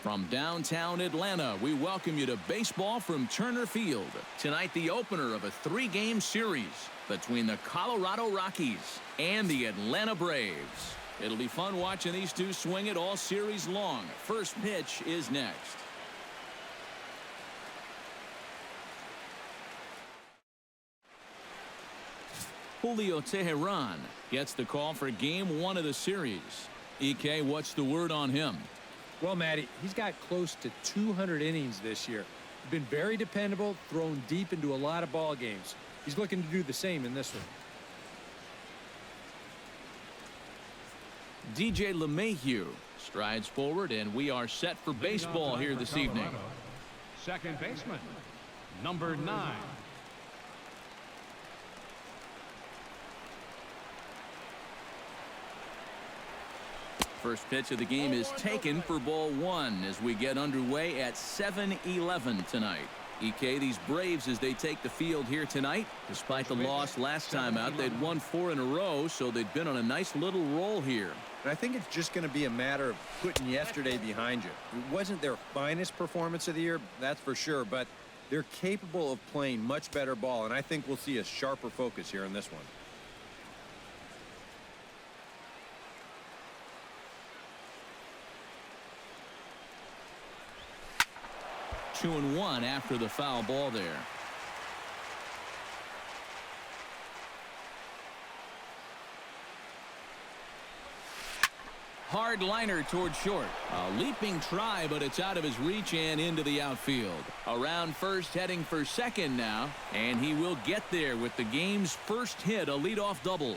From downtown Atlanta, we welcome you to baseball from Turner Field. Tonight, the opener of a 3-game series between the Colorado Rockies and the Atlanta Braves. It'll be fun watching these two swing it all series long. First pitch is next. Julio Teheran gets the call for game 1 of the series. EK, what's the word on him? Well, Matty, he's got close to 200 innings this year. Been very dependable, thrown deep into a lot of ball games. He's looking to do the same in this one. DJ LeMahieu strides forward, and we are set for baseball here this evening. Second baseman, number 9. First pitch of the game is taken for ball 1 as we get underway at 7-11 tonight. EK, these Braves, as they take the field here tonight, despite the loss last time out, they'd won 4 in a row, so they've been on a nice little roll here. And I think it's just going to be a matter of putting yesterday behind you. It wasn't their finest performance of the year, that's for sure, but they're capable of playing much better ball, and I think we'll see a sharper focus here in this one. 2-1 after the foul ball there. Hard liner toward short. A leaping try, but it's out of his reach and into the outfield. Around first, heading for second now, and he will get there with the game's first hit, a leadoff double.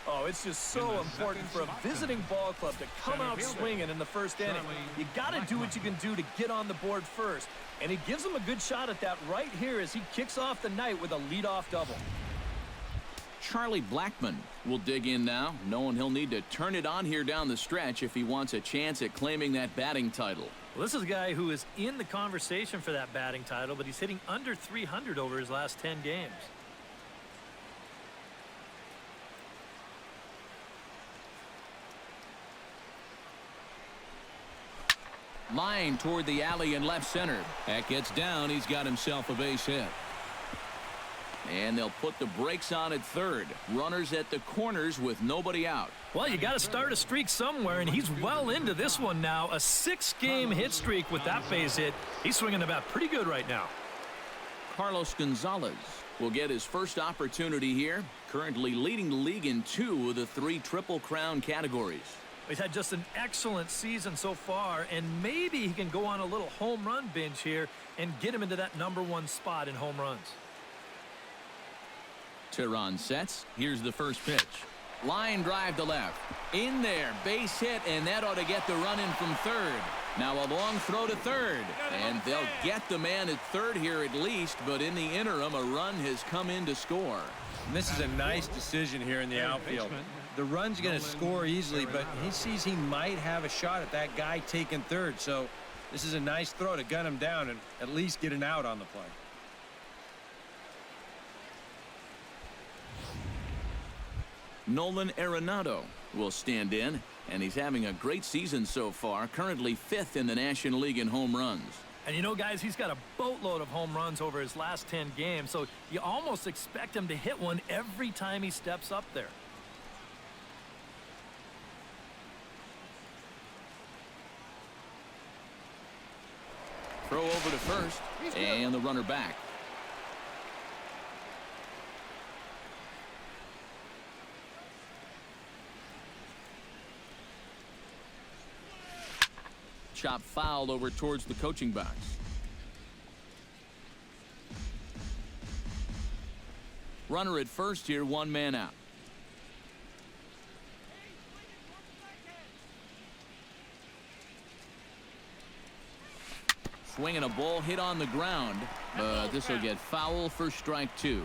Oh, it's just so important for a visiting ball club to come out swinging in the first inning. You got to do what you can do to get on the board first. And he gives him a good shot at that right here as he kicks off the night with a leadoff double. Charlie Blackmon will dig in now, knowing he'll need to turn it on here down the stretch if he wants a chance at claiming that batting title. Well, this is a guy who is in the conversation for that batting title, but he's hitting under 300 over his last 10 games. Line toward the alley in left center. That gets down. He's got himself a base hit. And they'll put the brakes on at third. Runners at the corners with nobody out. Well, you got to start a streak somewhere, and he's well into this one now. A 6-game hit streak with that base hit. He's swinging about pretty good right now. Carlos Gonzalez will get his first opportunity here. Currently leading the league in 2 of the 3 Triple Crown categories. He's had just an excellent season so far, and maybe he can go on a little home run binge here and get him into that #1 spot in home runs. Tehran sets. Here's the first pitch. Line drive to left. In there, base hit, and that ought to get the run in from third. Now a long throw to third, and they'll get the man at third here at least, but in the interim, a run has come in to score. And this is a nice decision here in the outfield. The run's going to score easily, but he sees he might have a shot at that guy taking third. So this is a nice throw to gun him down and at least get an out on the play. Nolan Arenado will stand in, and he's having a great season so far, currently 5th in the National League in home runs. And you know, guys, he's got a boatload of home runs over his last 10 games, so you almost expect him to hit one every time he steps up there. Throw over to first, and the runner back. Chop foul over towards the coaching box. Runner at first here, 1 man out. Swinging a ball hit on the ground, but this will get foul for strike 2.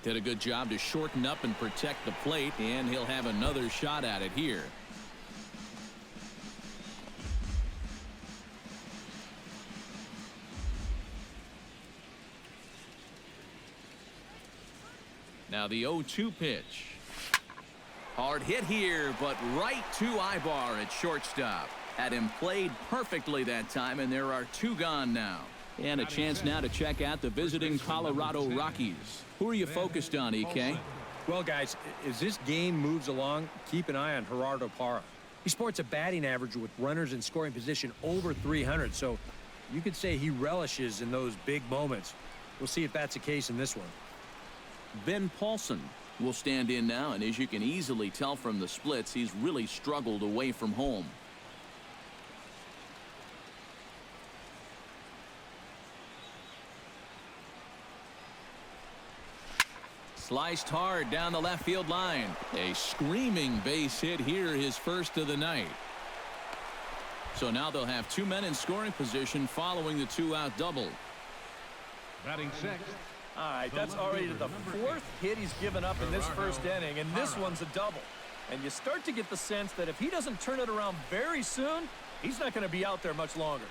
Did a good job to shorten up and protect the plate, and he'll have another shot at it here. Now the 0-2 pitch. Hard hit here, but right to Ibar at shortstop. Had him played perfectly that time, and there are 2 gone now. And a chance now to check out the visiting Colorado Rockies. Who are you focused on, EK? Well, guys, as this game moves along, keep an eye on Gerardo Parra. He sports a batting average with runners in scoring position over 300, so you could say he relishes in those big moments. We'll see if that's the case in this one. Ben Paulson will stand in now, and as you can easily tell from the splits, he's really struggled away from home. Sliced hard down the left field line. A screaming base hit here, his first of the night. So now they'll have 2 men in scoring position following the 2-out double. Batting sixth. All right, that's already the 4th hit he's given up in this first inning, and this one's a double. And you start to get the sense that if he doesn't turn it around very soon, he's not going to be out there much longer.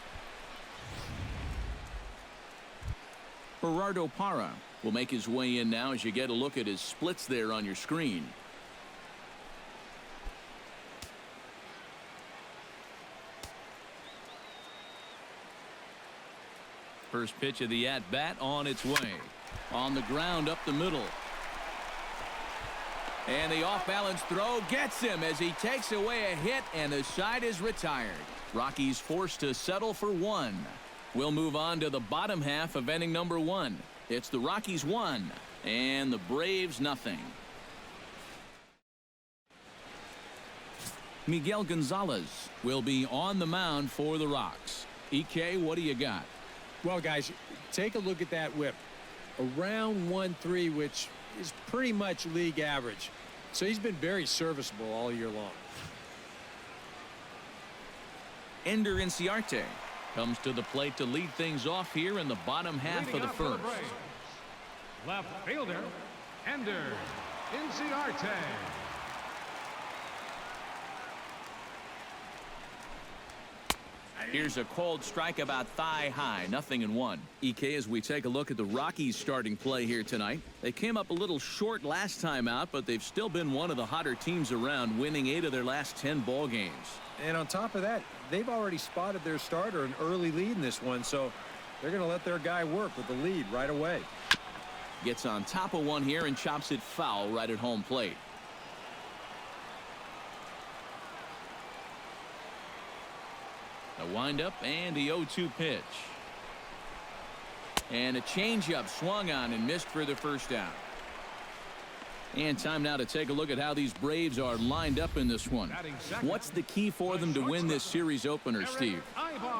Gerardo Parra will make his way in now as you get a look at his splits there on your screen. First pitch of the at-bat on its way. On the ground up the middle. And the off-balance throw gets him as he takes away a hit, and the side is retired. Rockies forced to settle for 1. We'll move on to the bottom half of inning number 1. It's the Rockies 1 and the Braves nothing. Miguel Gonzalez will be on the mound for the Rocks. EK, what do you got? Well, guys, take a look at that whip. Around 1.3, which is pretty much league average. So he's been very serviceable all year long. Ender Inciarte comes to the plate to lead things off here in the bottom half Leading of the up for the first. Braves, left fielder, Ender Inciarte. Here's a cold strike about thigh high, 0-1. EK, as we take a look at the Rockies starting play here tonight, they came up a little short last time out, but they've still been one of the hotter teams around, winning 8 of their last 10 ball games. And on top of that, they've already spotted their starter an early lead in this one, so they're going to let their guy work with the lead right away. Gets on top of one here and chops it foul right at home plate. A windup and the 0-2 pitch. And a changeup swung on and missed for the first out. And time now to take a look at how these Braves are lined up in this one. What's the key for them to win this series opener, Steve?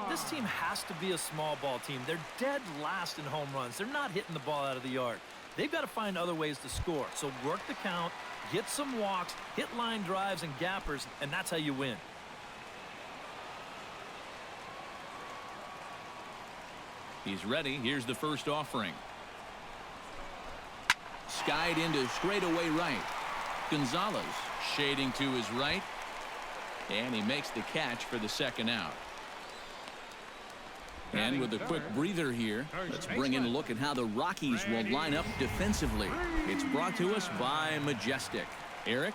This team has to be a small ball team. They're dead last in home runs. They're not hitting the ball out of the yard. They've got to find other ways to score. So work the count, get some walks, hit line drives and gappers, and that's how you win. He's ready. Here's the first offering. Skied into straightaway right. Gonzalez shading to his right. And he makes the catch for the second out. And with a quick breather here, let's bring in a look at how the Rockies will line up defensively. It's brought to us by Majestic. Eric?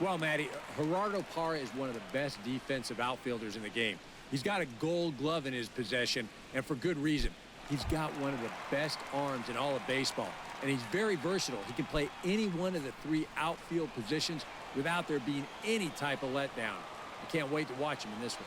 Well, Matty, Gerardo Parra is one of the best defensive outfielders in the game. He's got a gold glove in his possession, and for good reason. He's got one of the best arms in all of baseball, and he's very versatile. He can play any one of the 3 outfield positions without there being any type of letdown. I can't wait to watch him in this one.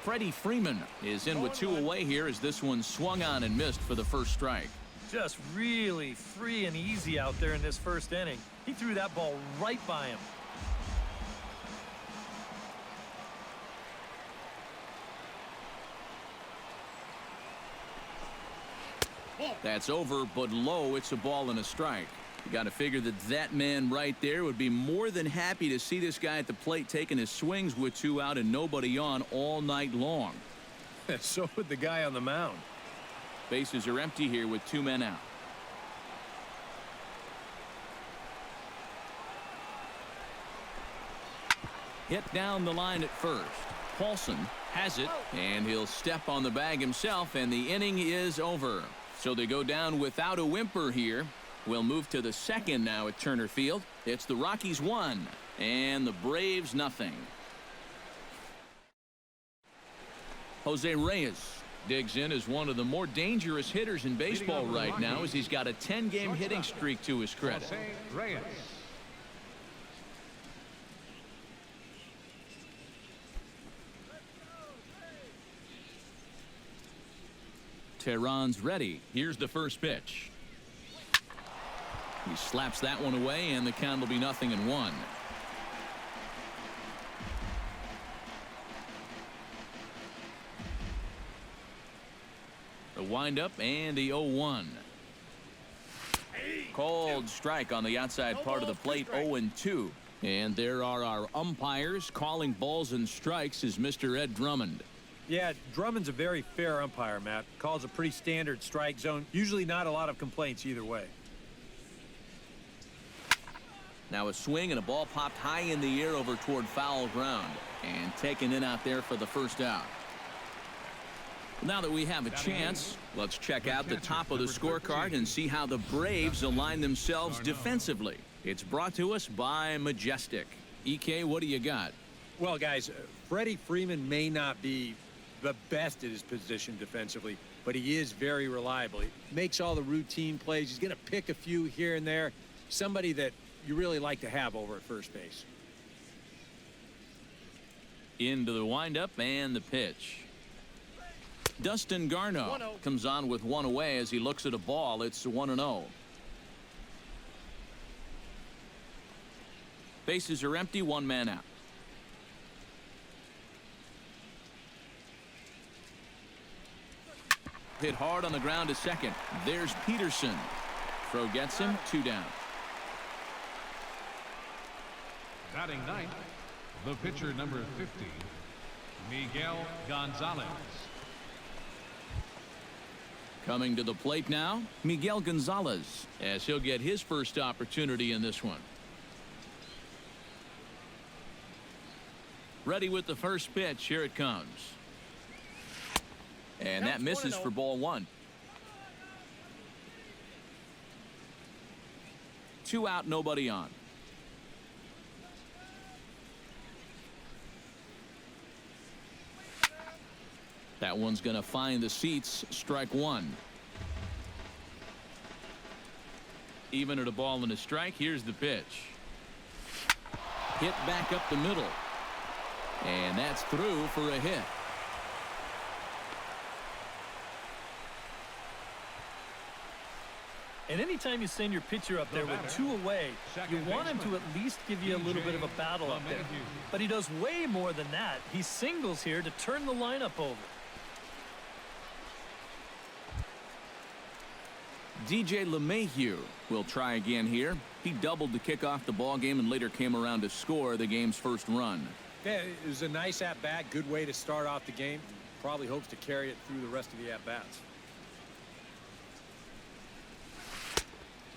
Freddie Freeman is in with 2 away here as this one swung on and missed for the first strike. Just really free and easy out there in this first inning. He threw that ball right by him. That's over, but low. It's a ball and a strike. You got to figure that that man right there would be more than happy to see this guy at the plate taking his swings with 2 out and nobody on all night long. So would the guy on the mound. Bases are empty here with 2 men out. Hit down the line at first. Paulson has it, and he'll step on the bag himself, and the inning is over. So they go down without a whimper here. We'll move to the second now at Turner Field. It's the Rockies 1 and the Braves nothing. Jose Reyes digs in as one of the more dangerous hitters in baseball right now, as he's got a 10-game hitting streak to his credit. Jose Reyes. Tehran's ready. Here's the first pitch. He slaps that one away, and the count will be 0-1. The windup and the 0-1. Cold strike on the outside part of the plate, 0-2. And there are our umpires calling balls and strikes is Mr. Ed Drummond. Yeah, Drummond's a very fair umpire, Matt. Calls a pretty standard strike zone. Usually not a lot of complaints either way. Now a swing and a ball popped high in the air over toward foul ground and taken in out there for the first out. Now that we have a chance, let's check out the top of the scorecard and see how the Braves align themselves defensively. It's brought to us by Majestic. EK, what do you got? Well, guys, Freddie Freeman may not be the best at his position defensively, but he is very reliable. He makes all the routine plays. He's going to pick a few here and there. Somebody that you really like to have over at first base. Into the windup and the pitch. Dustin Garneau comes on with one away as he looks at a ball. It's 1-0. Bases are empty, one man out. Hit hard on the ground to second. There's Peterson. Throw gets him, 2 down. Batting ninth, the pitcher number 50, Miguel Gonzalez. Coming to the plate now, Miguel Gonzalez, as he'll get his first opportunity in this one. Ready with the first pitch. Here it comes. And that misses for ball 1. 2 out, nobody on. That one's going to find the seats. Strike 1. Even at a ball and a strike. Here's the pitch. Hit back up the middle. And that's through for a hit. And anytime you send your pitcher up there with 2 away, you want him to at least give you a little bit of a battle up there. But he does way more than that. He singles here to turn the lineup over. DJ LeMahieu will try again here. He doubled to kick off the ball game and later came around to score the game's first run. Yeah, it was a nice at-bat. Good way to start off the game. Probably hopes to carry it through the rest of the at-bats.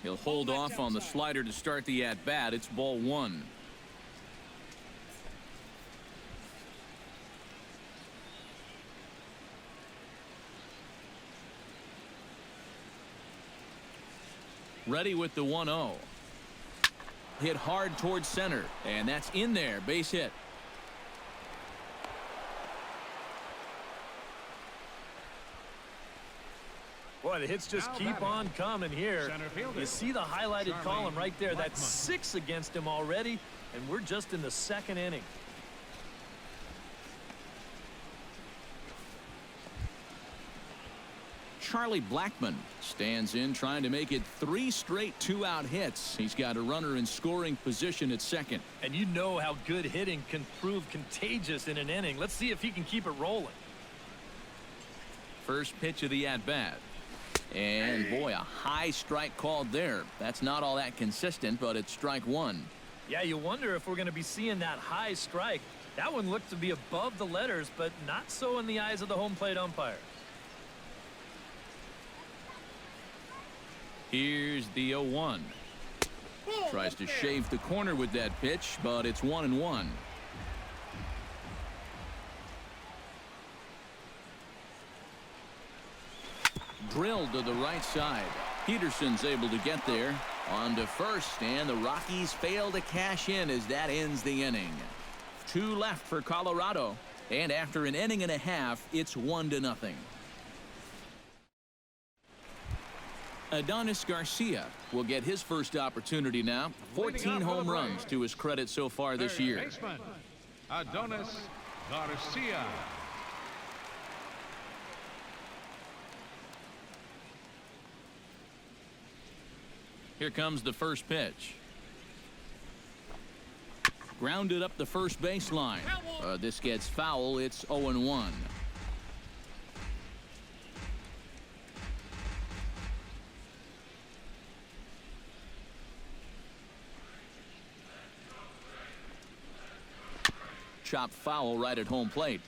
He'll hold off on the slider to start the at-bat. It's ball 1. Ready with the 1-0. Hit hard towards center, and that's in there. Base hit. Boy, the hits just keep on coming here. You see the highlighted column right there. That's 6 against him already, and we're just in the second inning. Charlie Blackmon stands in, trying to make it 3 straight 2-out hits. He's got a runner in scoring position at second. And you know how good hitting can prove contagious in an inning. Let's see if he can keep it rolling. First pitch of the at-bat. And boy, a high strike called there. That's not all that consistent, but it's strike 1. Yeah, you wonder if we're going to be seeing that high strike. That one looked to be above the letters, but not so in the eyes of the home plate umpire. Here's the 0-1. Tries to shave the corner with that pitch, but it's 1-1. drilled to the right side. Peterson's able to get there on to first, and the Rockies fail to cash in as that ends the inning. 2 left for Colorado, and after an inning and a half, it's 1-0. Adonis Garcia will get his first opportunity now. 14 home runs to his credit so far this year. Baseman, Adonis Garcia. Here comes the first pitch. Grounded up the first baseline. This gets foul. It's 0-1. Chopped foul right at home plate.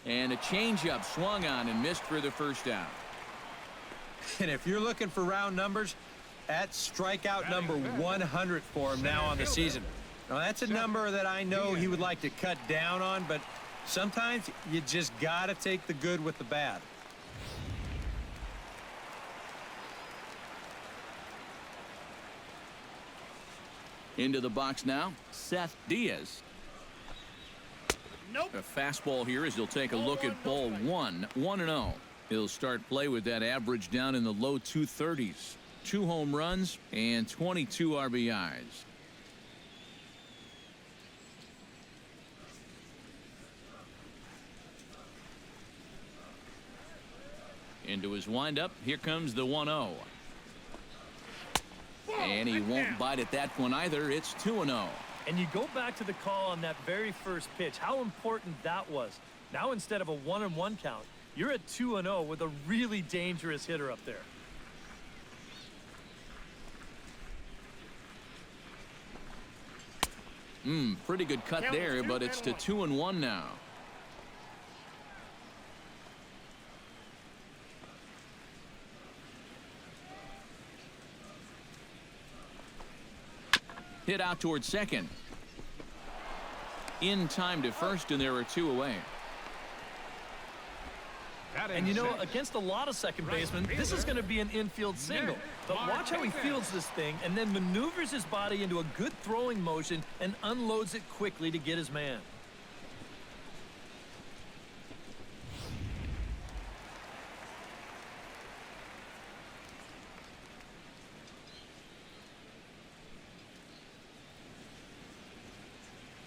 And a changeup swung on and missed for the first out. And if you're looking for round numbers, that's strikeout number 100 for him now on the season. Now, that's a number that I know he would like to cut down on, but sometimes you just got to take the good with the bad. Into the box now, Seth Diaz. Nope. A fastball here as he'll take a look at ball 1, 1-0. He'll start play with that average down in the low 230s. 2 home runs and 22 RBIs. Into his windup. Here comes the 1-0. And he won't bite at that one either. It's 2-0. And you go back to the call on that very first pitch, how important that was. Now instead of a 1-1 count, you're at 2-0 with a really dangerous hitter up there. Pretty good cut there, but it's to 2-1 now. Hit out towards second. In time to first, and there are 2 away. And you know, against a lot of second basemen, this is going to be an infield single. But watch how he fields this thing and then maneuvers his body into a good throwing motion and unloads it quickly to get his man.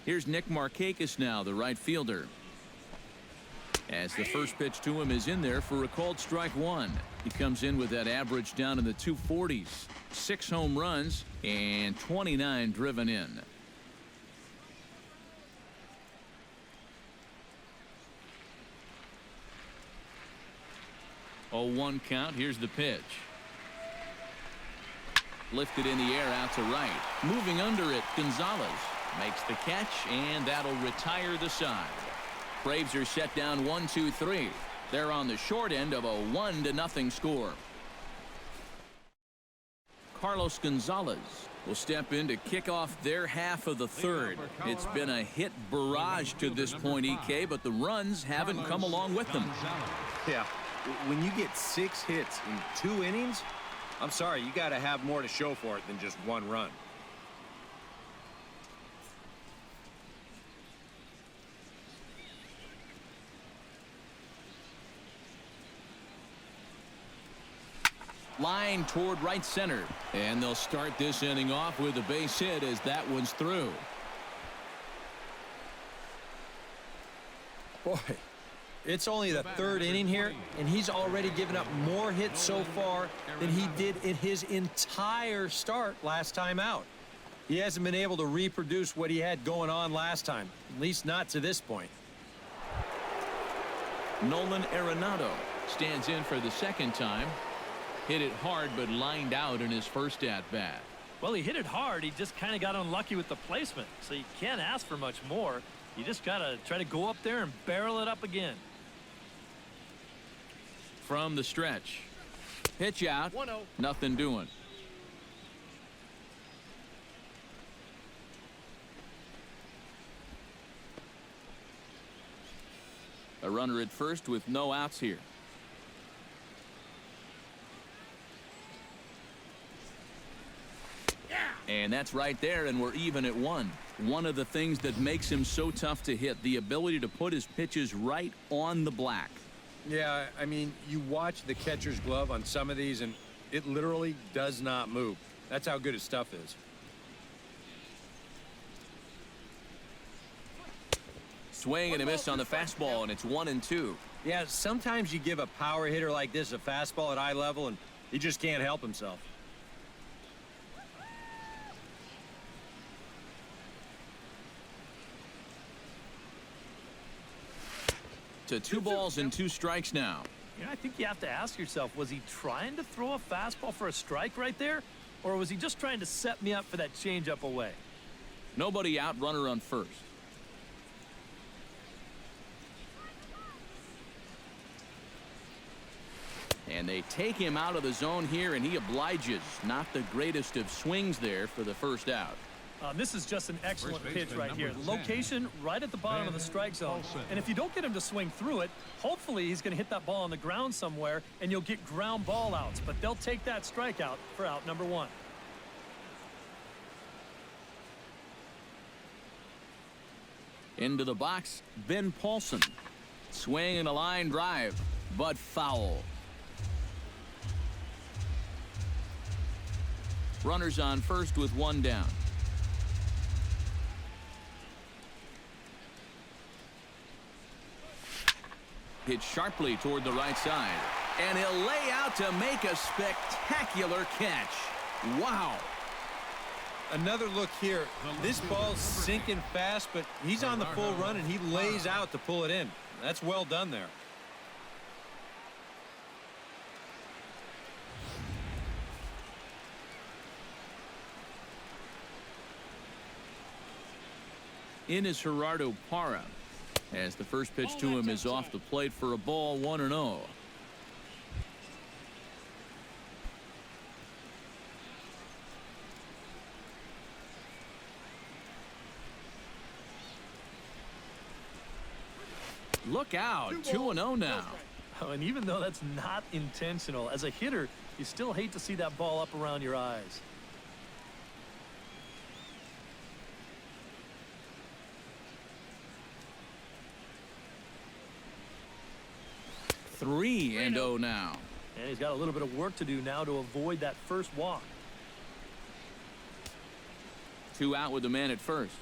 Here's Nick Markakis now, the right fielder. As the first pitch to him is in there for a called strike 1. He comes in with that average down in the 240s. 6 home runs and 29 driven in. 0-1 count. Here's the pitch. Lifted in the air out to right. Moving under it, Gonzalez makes the catch, and that'll retire the side. Braves are set down 1-2-3. They're on the short end of a 1-0 score. Carlos Gonzalez will step in to kick off their half of the third. It's been a hit barrage to this point, EK, but the runs haven't come along with them. Yeah, when you get 6 hits in 2 innings, I'm sorry, you got to have more to show for it than just 1 run. Line toward right center, and they'll start this inning off with a base hit as that one's through. Boy, it's only the 3rd inning here, and he's already given up more hits so far than he did in his entire start last time out. He hasn't been able to reproduce what he had going on last time, at least not to this point. Nolan Arenado stands in for the 2nd time. Hit it hard, but lined out in his first at-bat. Well, he hit it hard. He just kind of got unlucky with the placement. So you can't ask for much more. You just got to try to go up there and barrel it up again. From the stretch. Pitch out. 1-0. Nothing doing. A runner at first with no outs here. And that's right there, and we're even at 1. One of the things that makes him so tough to hit, the ability to put his pitches right on the black. Yeah, I mean, you watch the catcher's glove on some of these, and it literally does not move. That's how good his stuff is. Swing and a miss on the fastball, and it's 1-2. Yeah, sometimes you give a power hitter like this a fastball at eye level, and he just can't help himself. To 2 balls and 2 strikes now. You know, I think you have to ask yourself, was he trying to throw a fastball for a strike right there? Or was he just trying to set me up for that changeup away? Nobody out, runner on first. And they take him out of the zone here, and he obliges. Not the greatest of swings there for the first out. This is just an excellent pitch right here. Location right at the bottom of the strike zone. And if you don't get him to swing through it, hopefully he's going to hit that ball on the ground somewhere, and you'll get ground ball outs. But they'll take that strikeout for out number 1. Into the box, Ben Paulson. Swing and a line drive, but foul. Runners on first with 1 down. Hit sharply toward the right side. And he'll lay out to make a spectacular catch. Wow. Another look here. This ball's sinking fast, but he's on the full run, and he lays out to pull it in. That's well done there. In is Gerardo Parra, as the first pitch to him is off the plate for a ball, 1-0. Look out, 2-0 now. Oh, and even though that's not intentional, as a hitter, you still hate to see that ball up around your eyes. Three and 0 now. And he's got a little bit of work to do now to avoid that first walk. 2 out with the man at first.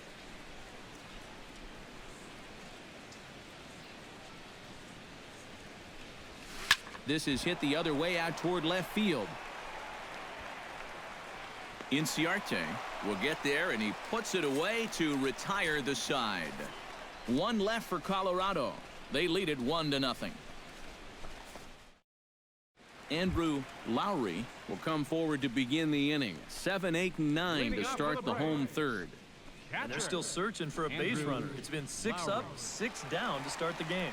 This is hit the other way out toward left field. Inciarte will get there, and he puts it away to retire the side. 1 left for Colorado. They lead it 1-0. Andrew Lowry will come forward to begin the inning. 7, 8, and 9 to start the home third. And they're still searching for a base runner. It's been 6 up, 6 down to start the game.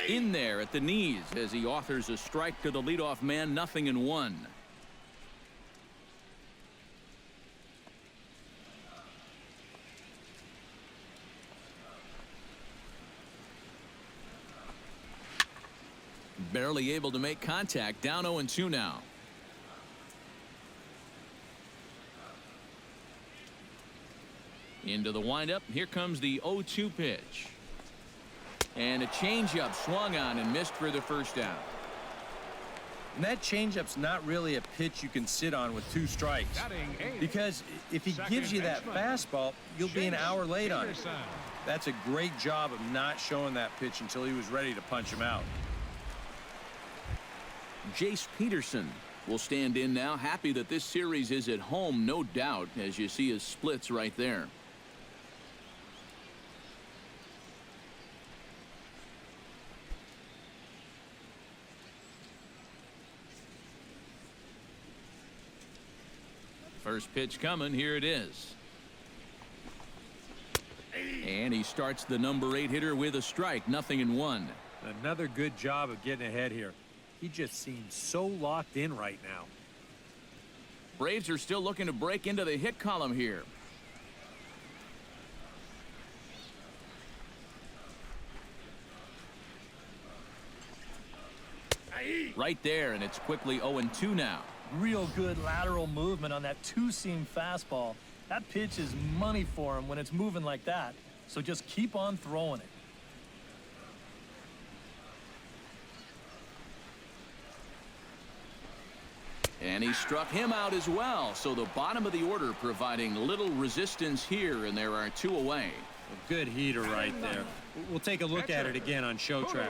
In there at the knees as he offers a strike to the leadoff man. 0-1. Barely able to make contact. Down 0-2 now. Into the windup. Here comes the 0-2 pitch. And a changeup swung on and missed for the first out. And that changeup's not really a pitch you can sit on with 2 strikes. Because if he gives you that fastball, you'll be an hour late on it. That's a great job of not showing that pitch until he was ready to punch him out. Jace Peterson will stand in now. Happy that this series is at home, no doubt, as you see his splits right there. First pitch coming. Here it is. And he starts the number 8 hitter with a strike. 0-1. Another good job of getting ahead here. He just seems so locked in right now. Braves are still looking to break into the hit column here. Right there, and it's quickly 0-2 now. Real good lateral movement on that two-seam fastball. That pitch is money for him when it's moving like that. So just keep on throwing it. And he struck him out as well. So the bottom of the order providing little resistance here, and there are 2 away. A good heater right there. We'll take a look at it again on show track.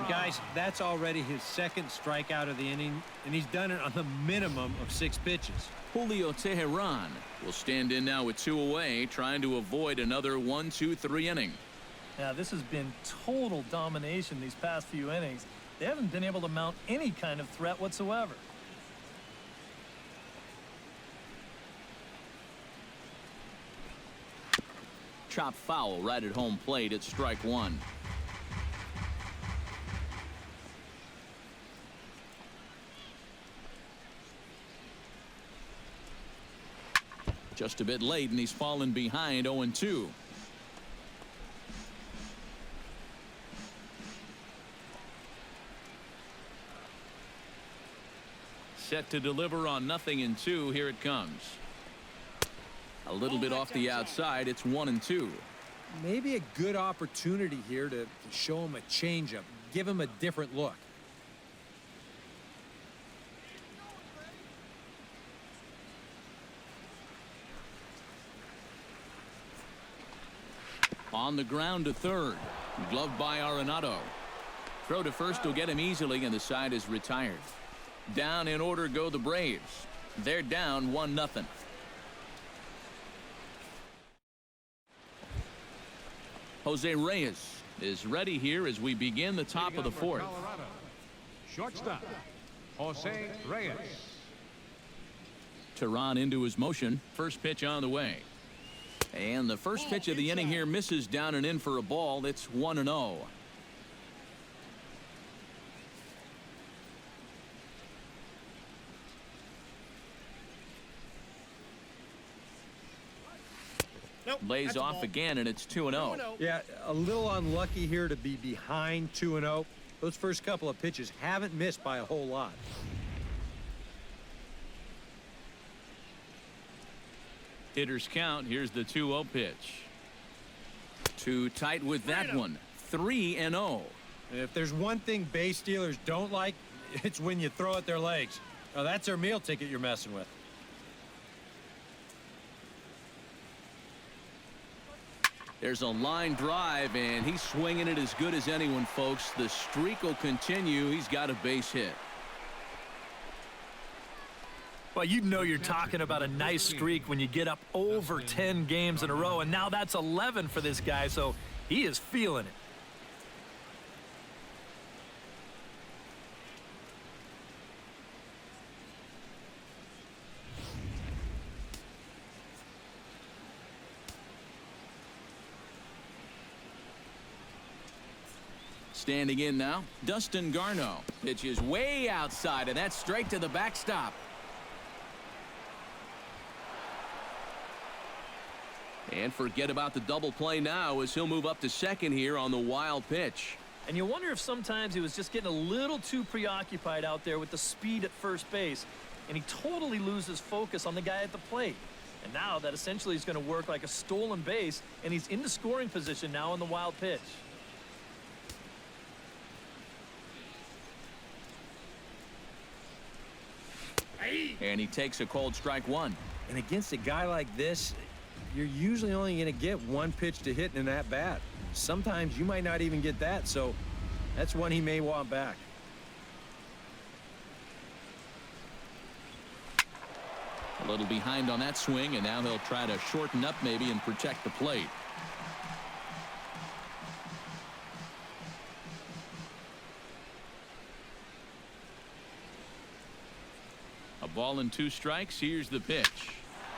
Guys, that's already his second strikeout of the inning, and he's done it on the minimum of 6 pitches. Julio Teheran will stand in now with 2 away, trying to avoid another 1-2-3 inning. Now, this has been total domination these past few innings. They haven't been able to mount any kind of threat whatsoever. Chop foul right at home plate at strike 1. Just a bit late, and he's fallen behind 0-2. Set to deliver on 0-2. Here it comes. A little bit off the outside. It's 1-2. Maybe a good opportunity here to show him a changeup, give him a different look. On the ground to third. Gloved by Arenado. Throw to first will get him easily, and the side is retired. Down in order go the Braves. They're down 1-0. Jose Reyes is ready here as we begin the top of the 4th. Colorado. Shortstop, Jose Reyes. Tehran into his motion. First pitch on the way. And the first pitch of the inning here misses down and in for a ball. It's 1-0. Lays off again, and it's 2-0. Yeah, a little unlucky here to be behind 2-0. Those first couple of pitches haven't missed by a whole lot. Hitters count. Here's the 2-0 pitch. Too tight with that one. 3-0. If there's one thing base stealers don't like, it's when you throw at their legs. Now, that's their meal ticket you're messing with. There's a line drive, and he's swinging it as good as anyone, folks. The streak will continue. He's got a base hit. Well, you know you're talking about a nice streak when you get up over 10 games in a row, and now that's 11 for this guy, so he is feeling it. Standing in now, Dustin Garneau. Pitch is way outside, and that's straight to the backstop. And forget about the double play now as he'll move up to second here on the wild pitch. And you wonder if sometimes he was just getting a little too preoccupied out there with the speed at first base, and he totally loses focus on the guy at the plate. And now that essentially is going to work like a stolen base, and he's in the scoring position now on the wild pitch. And he takes a cold strike 1. And against a guy like this, you're usually only going to get one pitch to hit in that bat. Sometimes you might not even get that, so that's one he may want back. A little behind on that swing, and now he'll try to shorten up maybe and protect the plate. A ball and 2 strikes. Here's the pitch.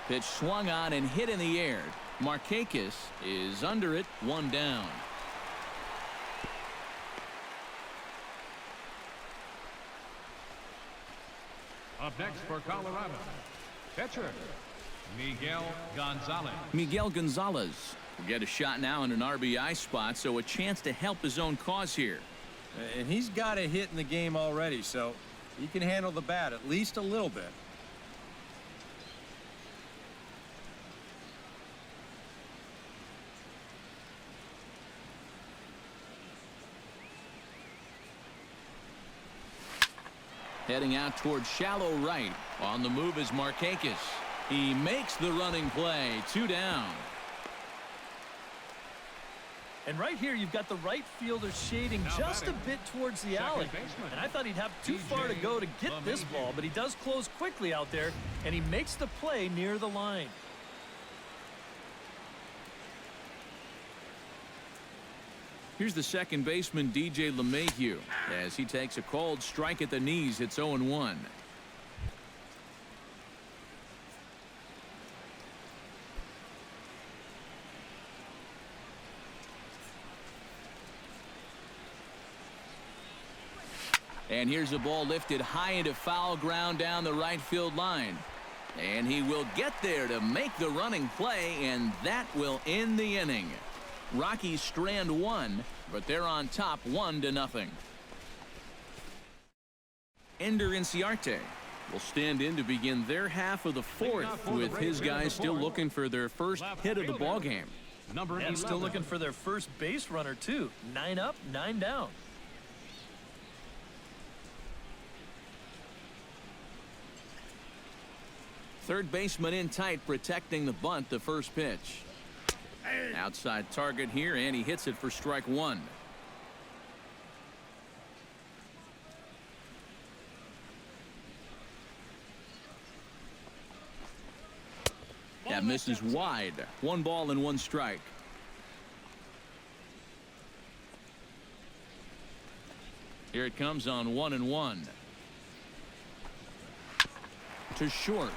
Pitch swung on and hit in the air. Markakis is under it. 1 down. Up next for Colorado, pitcher Miguel Gonzalez. Miguel Gonzalez will get a shot now in an RBI spot, so a chance to help his own cause here. And he's got a hit in the game already, so he can handle the bat at least a little bit. Heading out towards shallow right. On the move is Markakis. He makes the running play. 2 down. And right here, you've got the right fielder shading just a bit towards the alley. And I thought he'd have too far to go to get this ball, but he does close quickly out there, and he makes the play near the line. Here's the second baseman, DJ LeMahieu, as he takes a cold strike at the knees. It's 0-1. And here's a ball lifted high into foul ground down the right field line. And he will get there to make the running play, and that will end the inning. Rockies strand 1, but they're on top 1-0. Ender Inciarte will stand in to begin their half of the fourth, with his guys still looking for their first hit of the ballgame. And still looking for their first base runner, too. 9 up, 9 down. Third baseman in tight, protecting the bunt. The first pitch. Outside target here, and he hits it for strike 1. That misses wide. 1 ball and 1 strike. Here it comes on 1-1. To short.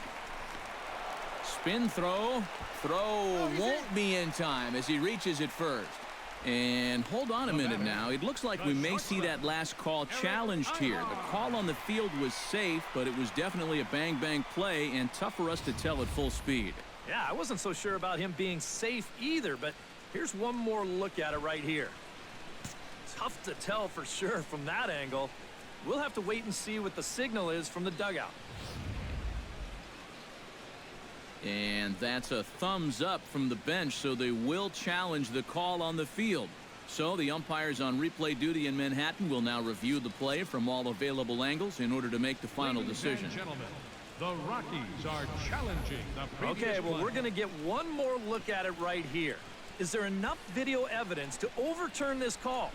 Spin throw. Throw won't be in time as he reaches it first. And hold on a minute now. It looks like we may see that last call challenged here. The call on the field was safe, but it was definitely a bang-bang play and tough for us to tell at full speed. Yeah, I wasn't so sure about him being safe either, but here's one more look at it right here. Tough to tell for sure from that angle. We'll have to wait and see what the signal is from the dugout. And that's a thumbs up from the bench, so they will challenge the call on the field. So the umpires on replay duty in Manhattan will now review the play from all available angles in order to make the final decision. Ladies and gentlemen, the Rockies are challenging the previous Okay, well, play. we're going to get one more look at it right here. Is there enough video evidence to overturn this call?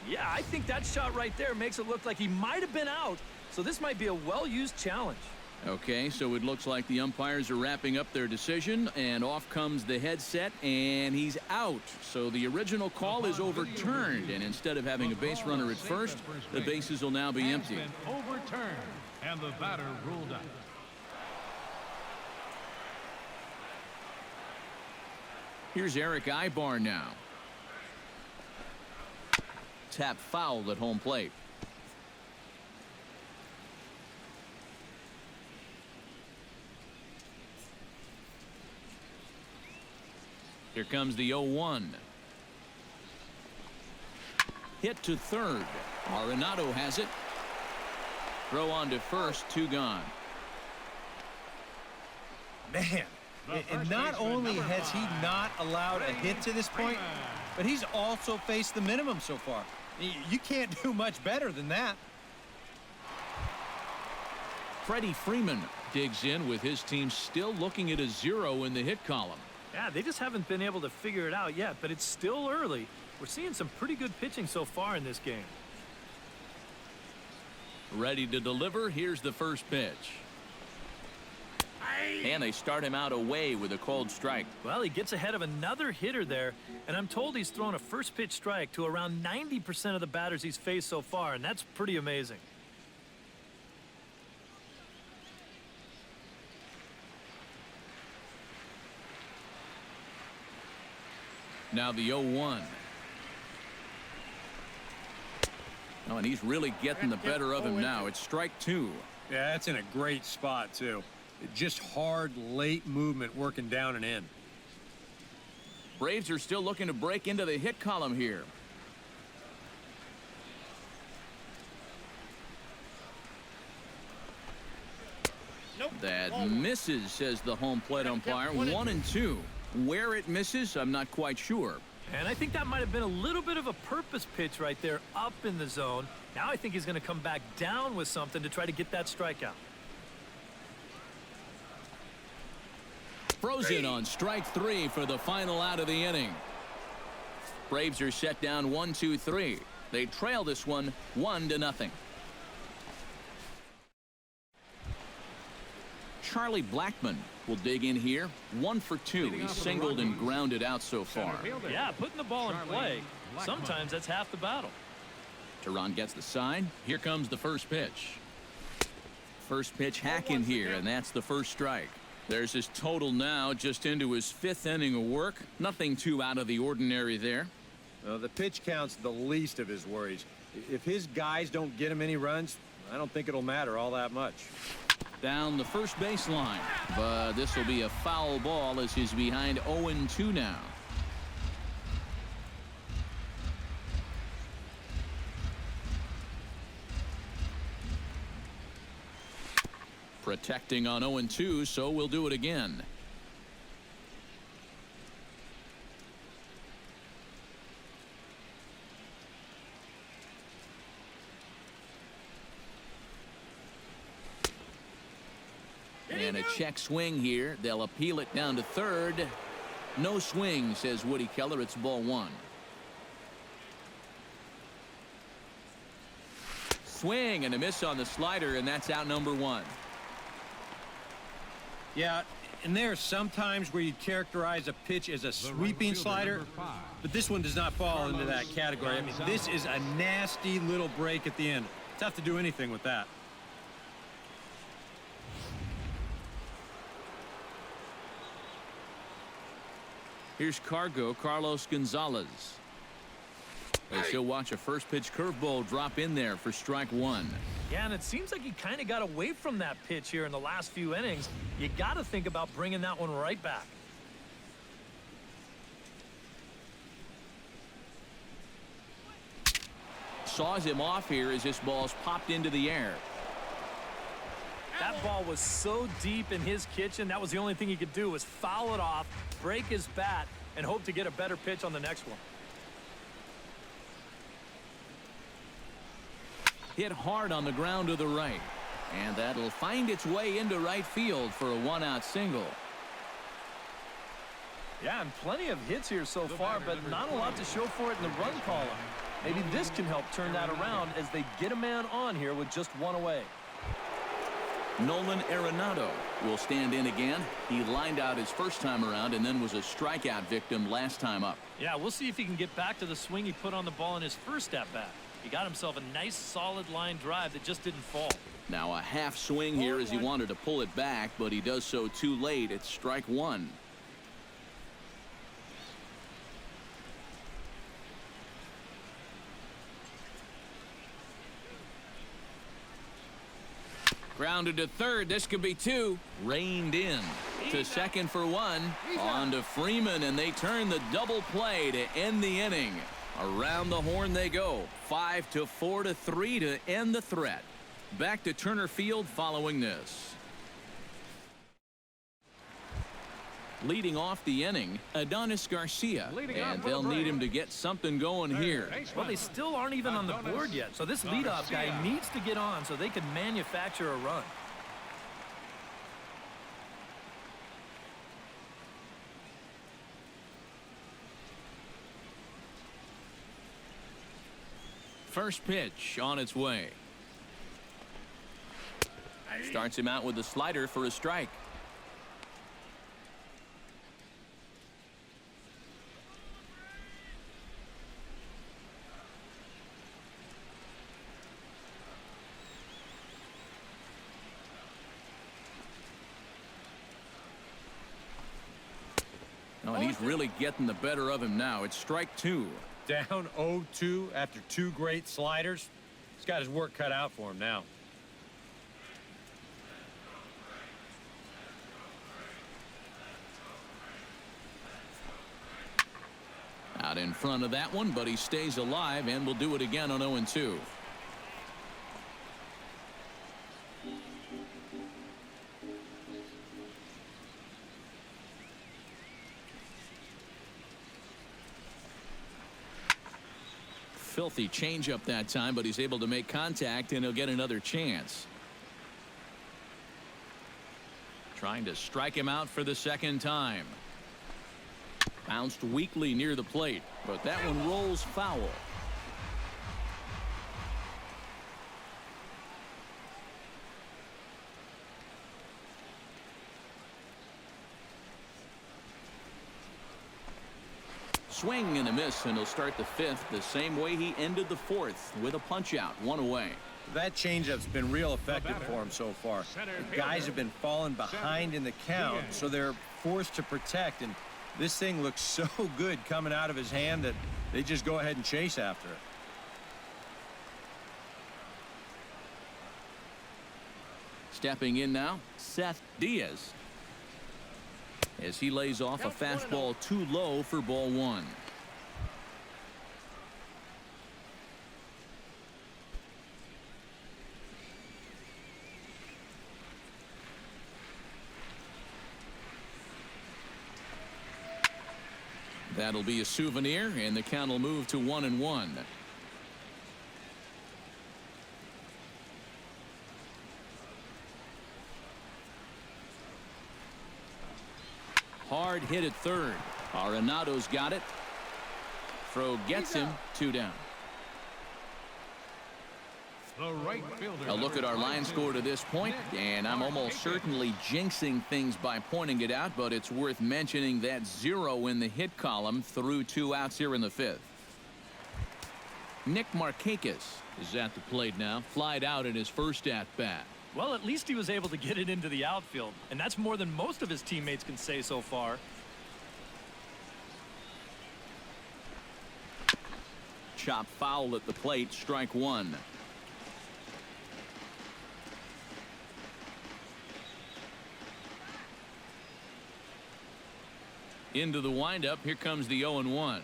Yeah, I think that shot right there makes it look like he might have been out, so this might be a well-used challenge. Okay, so it looks like the umpires are wrapping up their decision, and off comes the headset, and he's out. So the original call is overturned, and instead of having a base runner at first, the bases will now be empty. Has been overturned, and the batter ruled out. Here's Eric Ibar now. Tap foul at home plate. Here comes the 0-1. Hit to third. Arenado has it. Throw on to first, 2 gone. Man, and not only has he not allowed a hit to this point, but he's also faced the minimum so far. You can't do much better than that. Freddie Freeman digs in with his team still looking at a 0 in the hit column. Yeah, they just haven't been able to figure it out yet, but it's still early. We're seeing some pretty good pitching so far in this game. Ready to deliver. Here's the first pitch. And they start him out away with a cold strike. Well, he gets ahead of another hitter there, and I'm told he's thrown a first pitch strike to around 90% of the batters he's faced so far, and that's pretty amazing. Now the 0-1. Oh, and he's really getting the better of him now. It's strike 2. Yeah, that's in a great spot, too. Just hard, late movement working down and in. Braves are still looking to break into the hit column here. Nope. That misses, says the home plate umpire. 1-2. Where it misses, I'm not quite sure. And I think that might have been a little bit of a purpose pitch right there up in the zone. Now I think he's going to come back down with something to try to get that strikeout. Frozen on strike 3 for the final out of the inning. Braves are set down 1-2-3. They trail this one 1-0. Charlie Blackmon will dig in here. 1 for 2. He's singled and grounded out so far. Yeah, putting the ball in play. Sometimes that's half the battle. Teron gets the sign. Here comes the first pitch. First pitch hack in here, and that's the first strike. There's his total now, just into his 5th inning of work. Nothing too out of the ordinary there. The pitch count's the least of his worries. If his guys don't get him any runs, I don't think it'll matter all that much. Down the first base line, but this will be a foul ball as he's behind 0-2 now. Protecting on 0-2, so we'll do it again. And a check swing here. They'll appeal it down to third. No swing, says Woody Keller. It's ball 1. Swing and a miss on the slider, and that's out number 1. Yeah, and there are some times where you'd characterize a pitch as a sweeping slider, but this one does not fall into that category. I mean, this is a nasty little break at the end. Tough to do anything with that. Here's Carlos Gonzalez. As he'll watch a first pitch curveball drop in there for strike 1. Yeah, and it seems like he kind of got away from that pitch here in the last few innings. You got to think about bringing that one right back. Saws him off here as this ball's popped into the air. That ball was so deep in his kitchen, that was the only thing he could do was foul it off, break his bat, and hope to get a better pitch on the next one. Hit hard on the ground to the right. And that'll find its way into right field for a 1-out single. Yeah, and plenty of hits here so far, but not a lot to show for it in the run column. Maybe this can help turn that around as they get a man on here with just 1 away. Nolan Arenado will stand in again. He lined out his first time around and then was a strikeout victim last time up. Yeah, we'll see if he can get back to the swing he put on the ball in his first at-bat. He got himself a nice solid line drive that just didn't fall. Now a half swing here as he wanted to pull it back, but he does so too late. It's strike 1. Grounded to third. This could be 2. Reined in to second for 1. On to Freeman, and they turn the double play to end the inning. Around the horn they go. 5-4-3 to end the threat. Back to Turner Field following this. Leading off the inning, Adonis Garcia, and they'll need him to get something going here. Well, they still aren't even on the board yet, so this leadoff guy needs to get on so they can manufacture a run. First pitch on its way. Starts him out with a slider for a strike. Oh, and he's really getting the better of him now. It's strike 2. Down 0-2 after 2 great sliders. He's got his work cut out for him now. In front of that one, but he stays alive and will do it again on 0-2. Filthy changeup that time, but he's able to make contact and he'll get another chance. Trying to strike him out for the second time. Bounced weakly near the plate, but that one rolls foul. Swing and a miss, and he'll start the fifth the same way he ended the fourth, with a punch out, 1 away. That changeup's been real effective for him so far. The guys have been falling behind in the count, so they're forced to protect, and this thing looks so good coming out of his hand that they just go ahead and chase after it. Stepping in now, Seth Diaz, as he lays off a fastball too low for ball 1. That'll be a souvenir, and the count will move to 1-1. Hard hit at third. Arenado's got it. Throw gets him. 2 down. The right fielder. A look at our line score to this point, and I'm almost certainly jinxing things by pointing it out, but it's worth mentioning that 0 in the hit column through 2 outs here in the fifth. Nick Markakis is at the plate now, flied out in his first at-bat. Well, at least he was able to get it into the outfield, and that's more than most of his teammates can say so far. Chop foul at the plate, strike 1. Into the windup, here comes the 0-1.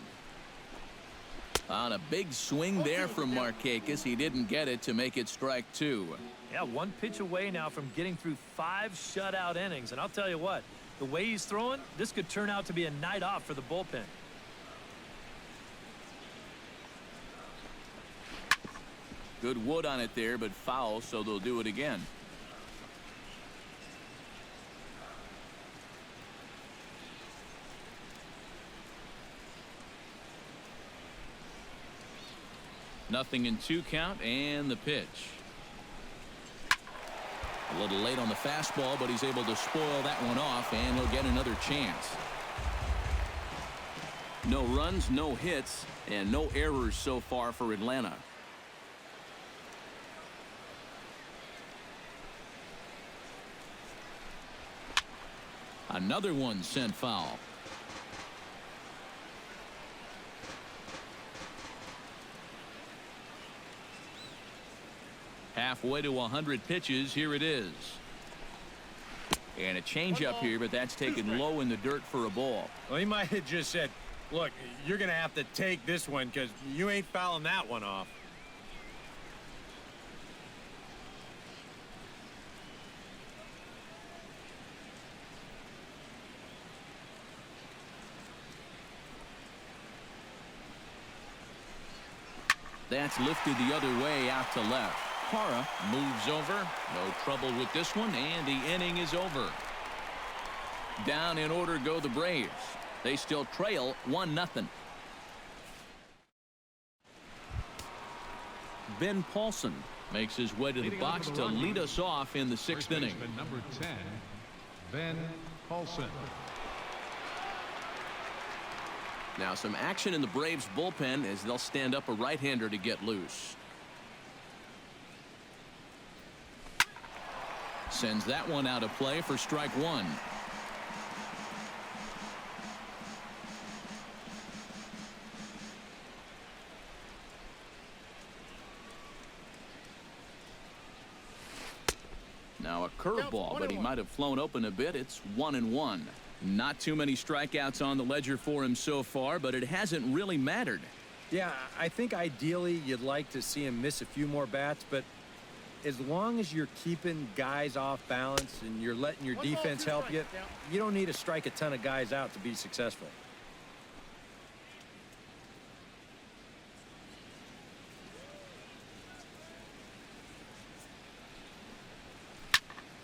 On a big swing there from Markakis, he didn't get it to make it strike 2. Yeah, 1 pitch away now from getting through 5 shutout innings, and I'll tell you what, the way he's throwing, this could turn out to be a night off for the bullpen. Good wood on it there, but foul, so they'll do it again. Nothing in 2 count, and the pitch. A little late on the fastball, but he's able to spoil that one off, and he'll get another chance. No runs, no hits, and no errors so far for Atlanta. Another one sent foul. Halfway to 100 pitches, here it is. And a changeup here, but that's taken low in the dirt for a ball. Well, he might have just said, look, you're going to have to take this one because you ain't fouling that one off. That's lifted the other way out to left. Parra moves over. No trouble with this one, and the inning is over. Down in order go the Braves. They still trail 1-0. Ben Paulson makes his way to the box to lead us off in the 6th inning. Number 10, Ben Paulson. Now some action in the Braves bullpen as they'll stand up a right-hander to get loose. Sends that one out of play for strike 1. Now a curveball, but he might have flown open a bit. It's 1-1. Not too many strikeouts on the ledger for him so far, but it hasn't really mattered. Yeah, I think ideally you'd like to see him miss a few more bats, but as long as you're keeping guys off balance and you're letting your defense help you, you don't need to strike a ton of guys out to be successful.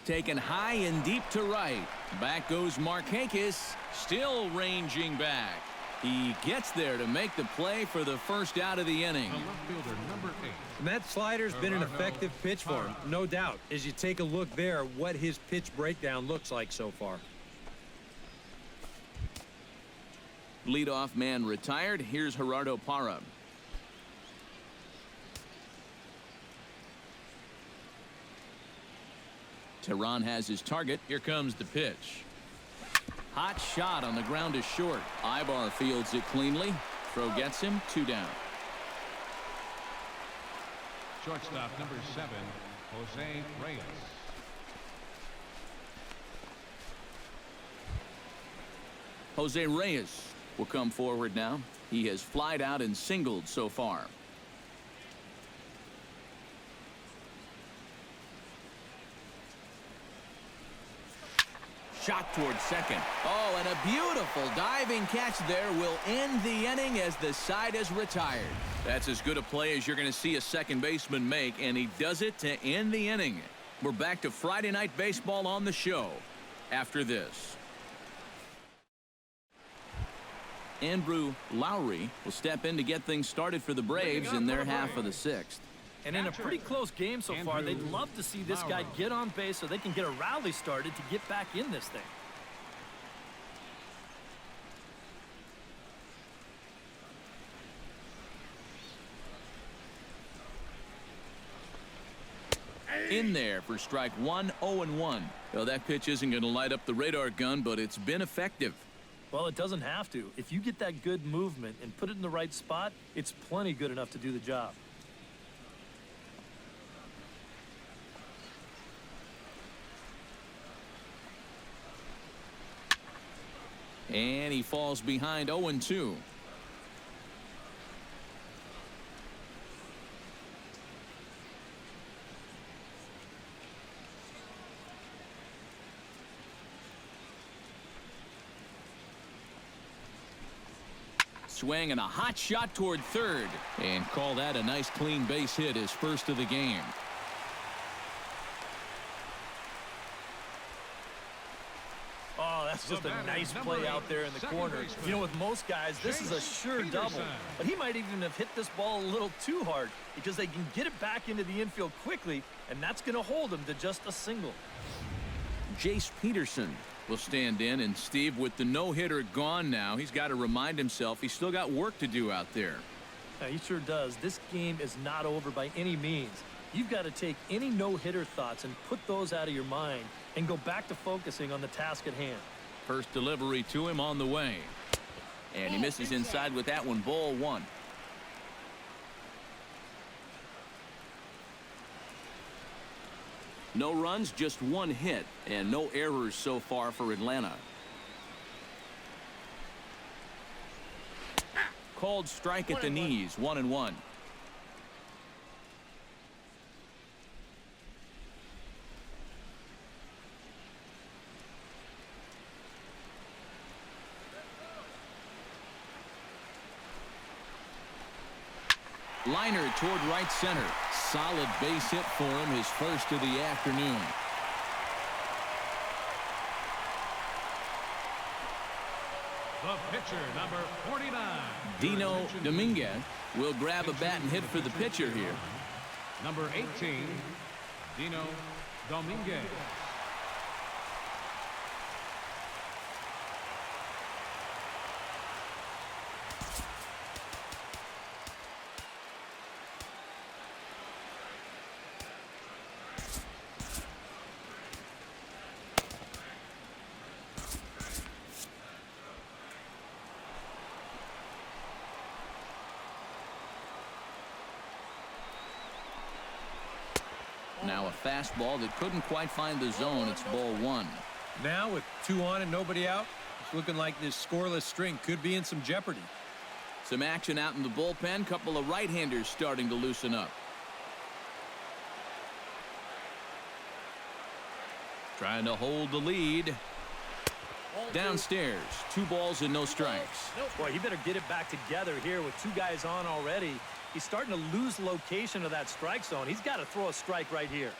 Taken high and deep to right. Back goes Markakis, still ranging back. He gets there to make the play for the first out of the inning. The left fielder, number 8. And that slider's been an effective pitch for him, no doubt. As you take a look there, what his pitch breakdown looks like so far. Leadoff man retired. Here's Gerardo Parra. Tehran has his target. Here comes the pitch. Hot shot on the ground is short. Ibar fields it cleanly. Throw gets him. 2 down. Shortstop, number 7, Jose Reyes. Jose Reyes will come forward now. He has flied out and singled so far. Shot toward second. Oh, and a beautiful diving catch there will end the inning as the side is retired. That's as good a play as you're going to see a second baseman make, and he does it to end the inning. We're back to Friday Night Baseball on the show after this. Andrew Lowry will step in to get things started for the Braves in their half of the 6th. And in a pretty close game so far, they'd love to see this guy get on base so they can get a rally started to get back in this thing. In there for strike 1, 0-1. Well, that pitch isn't going to light up the radar gun, but it's been effective. Well, it doesn't have to. If you get that good movement and put it in the right spot, it's plenty good enough to do the job. And he falls behind 0-2. Swing and a hot shot toward third. And call that a nice clean base hit, his first of the game. Oh, that's just a nice play out there in the corner. You know, with most guys, this is a sure double. But he might even have hit this ball a little too hard because they can get it back into the infield quickly, and that's going to hold him to just a single. Jace Peterson will stand in, and Steve, with the no-hitter gone now, he's got to remind himself he's still got work to do out there. Yeah, he sure does. This game is not over by any means. You've got to take any no-hitter thoughts and put those out of your mind and go back to focusing on the task at hand. First delivery to him on the way. And he misses inside with that one. Ball 1. No runs, just 1 hit, and no errors so far for Atlanta. Called strike at the knees, 1-1. Liner toward right center. Solid base hit for him, his first of the afternoon. The pitcher, number 49. Dino Dominguez will grab a bat and hit for the pitcher here. Number 18, Dino Dominguez. Now a fastball that couldn't quite find the zone. It's ball 1. Now with 2 on and nobody out, looking like this scoreless string could be in some jeopardy. Some action out in the bullpen. Couple of right-handers starting to loosen up. Trying to hold the lead. Downstairs, 2 balls and no strikes. Boy, he better get it back together here with 2 guys on already. He's starting to lose location of that strike zone. He's got to throw a strike right here.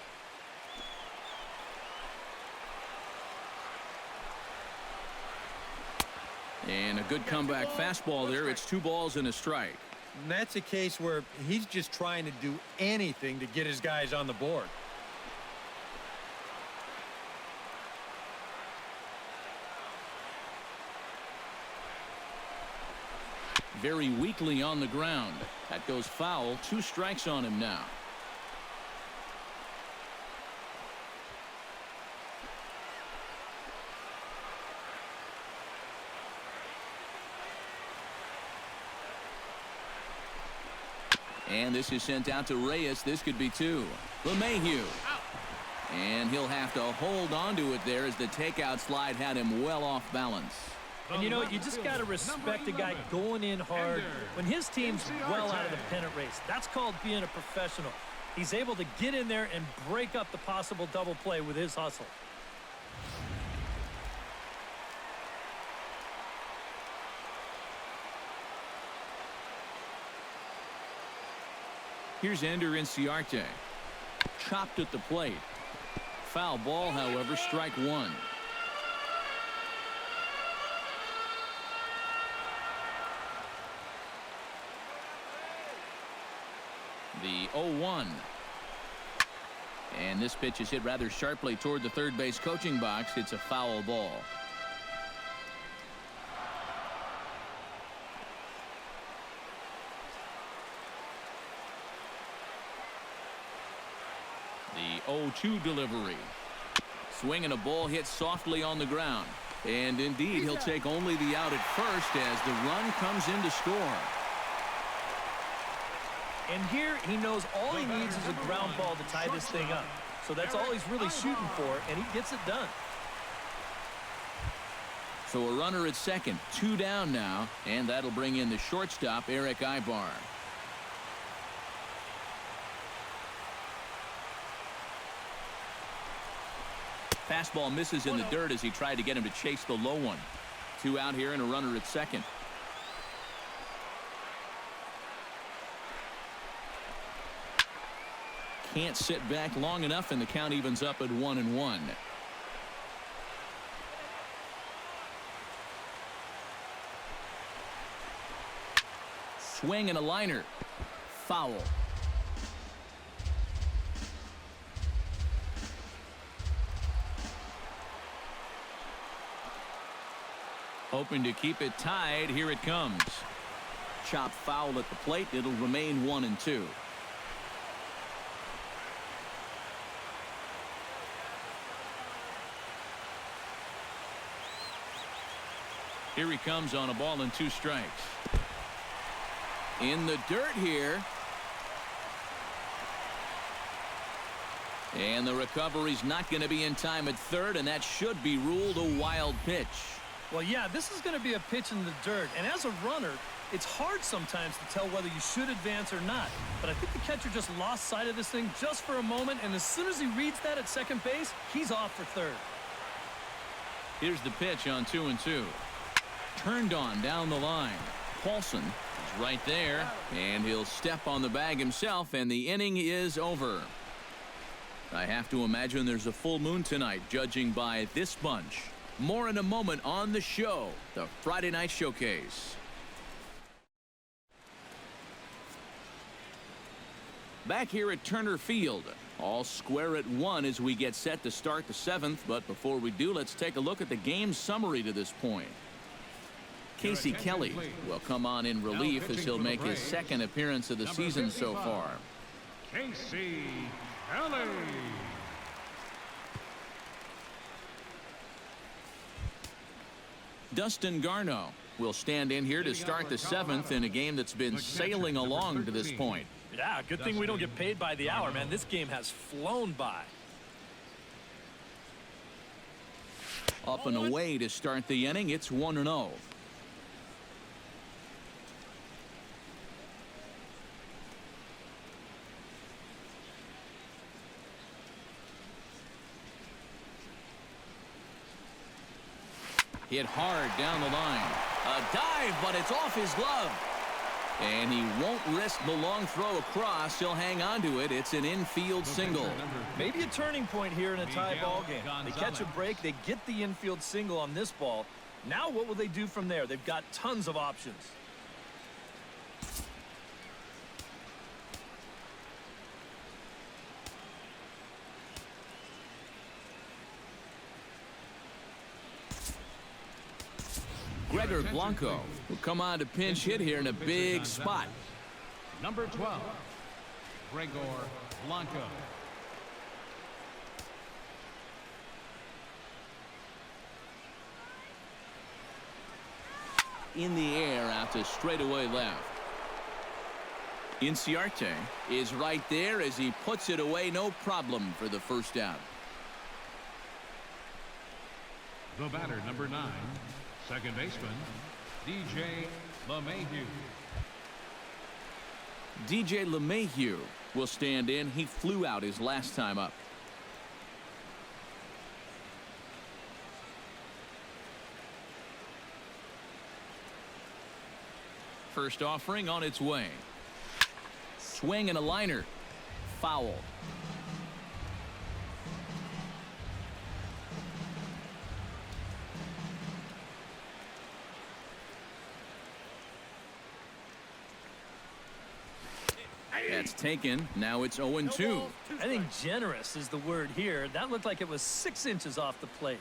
And a good comeback fastball there. It's 2 balls and a strike. And that's a case where he's just trying to do anything to get his guys on the board. Very weakly on the ground. That goes foul. 2 strikes on him now. And this is sent out to Reyes. This could be 2. LeMahieu. And he'll have to hold on to it there as the takeout slide had him well off balance. And you know, you just got to respect a guy going in hard when his team's well out of the pennant race. That's called being a professional. He's able to get in there and break up the possible double play with his hustle. Here's Ender Inciarte. Chopped at the plate. Foul ball, however, strike 1. The 0-1. And this pitch is hit rather sharply toward the third base coaching box. It's a foul ball. The 0-2 delivery. Swing and a ball hit softly on the ground. And indeed, he'll take only the out at first as the run comes in to score. And here he knows all he needs is a ground ball to tie this thing up. So that's all he's really shooting for, and he gets it done. So a runner at second, 2 down now, and that'll bring in the shortstop, Eric Ibar. Fastball misses in the dirt as he tried to get him to chase the low one. 2 out here and a runner at second. Can't sit back long enough, and the count evens up at 1-1. Swing and a liner. Foul. Hoping to keep it tied. Here it comes. Chop foul at the plate. It'll remain 1-2. Here he comes on a ball and 2 strikes. In the dirt here. And the recovery's not going to be in time at third, and that should be ruled a wild pitch. Well, yeah, this is going to be a pitch in the dirt. And as a runner, it's hard sometimes to tell whether you should advance or not. But I think the catcher just lost sight of this thing just for a moment, and as soon as he reads that at second base, he's off for third. Here's the pitch on 2-2. Turned on down the line. Paulson is right there, and he'll step on the bag himself, and the inning is over. I have to imagine there's a full moon tonight, judging by this bunch. More in a moment on the show, the Friday Night Showcase. Back here at Turner Field, all square at 1 as we get set to start the 7th. But before we do, let's take a look at the game summary to this point. Casey Kelly will come on in relief as he'll make his 2nd appearance of the season so far. Casey Kelly. Dustin Garneau will stand in here to start the 7th in a game that's been sailing along to this point. Yeah, good thing we don't get paid by the hour, man. This game has flown by. Up and away to start the inning. It's 1-0. Hit hard down the line. A dive, but it's off his glove. And he won't risk the long throw across. He'll hang on to it. It's an infield single. Maybe a turning point here in a tie ball game. They catch a break. They get the infield single on this ball. Now what will they do from there? They've got tons of options. Gregor Blanco will come on to pinch hit here in a big spot. Number 12, Gregor Blanco. In the air out to straightaway left. Inciarte is right there as he puts it away. No problem for the first out. The batter, number 9, second baseman, DJ LeMahieu. DJ LeMahieu will stand in. He flew out his last time up. First offering on its way. Swing and a liner. Foul. That's taken. Now it's 0-2. I think generous is the word here. That looked like it was 6 inches off the plate.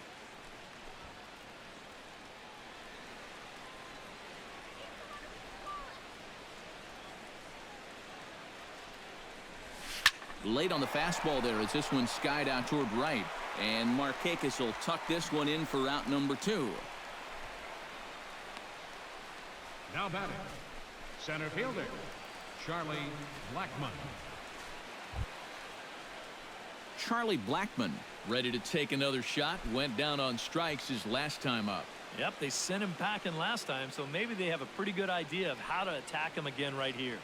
Late on the fastball there as this one skied out toward right. And Markakis will tuck this one in for out number 2. Now batting, center fielder, Charlie Blackmon. Charlie Blackmon ready to take another shot. Went down on strikes his last time up. Yep, they sent him packing last time, so maybe they have a pretty good idea of how to attack him again right here.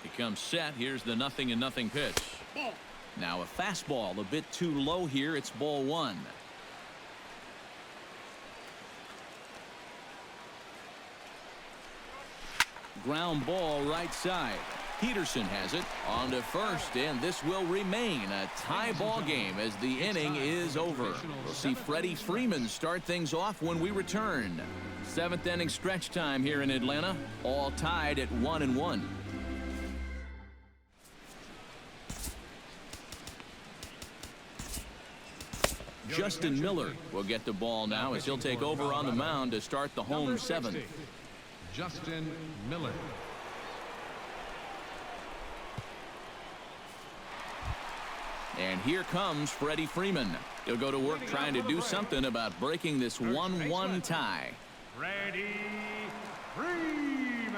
He comes set. Here's the 0-0 pitch. Now a fastball a bit too low here. It's ball 1. Ground ball right side. Peterson has it on to first, and this will remain a tie ball game as the inning is over. We'll see Freddie Freeman start things off when we return. 7th inning stretch time here in Atlanta, all tied at 1-1. Justin Miller will get the ball now as he'll take over on the mound to start the home 7th. Justin Miller. And here comes Freddie Freeman. He'll go to work trying to do something about breaking this 1-1 tie. Freddie Freeman.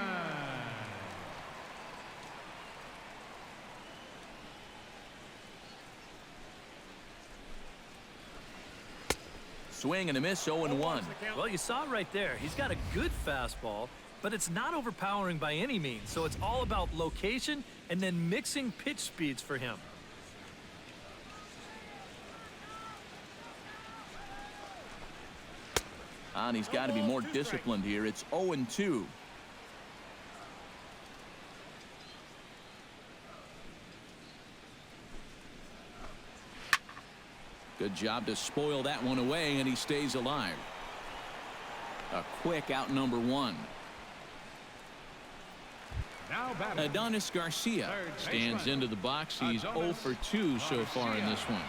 Swing and a miss, 0-1. Well, you saw it right there. He's got a good fastball, but it's not overpowering by any means. So it's all about location and then mixing pitch speeds for him. And he's got to be more disciplined here. It's 0-2. Good job to spoil that one away, and he stays alive. A quick out number 1. Now batting, Adonis Garcia stands into the box. He's 0 for 2 so far in this one.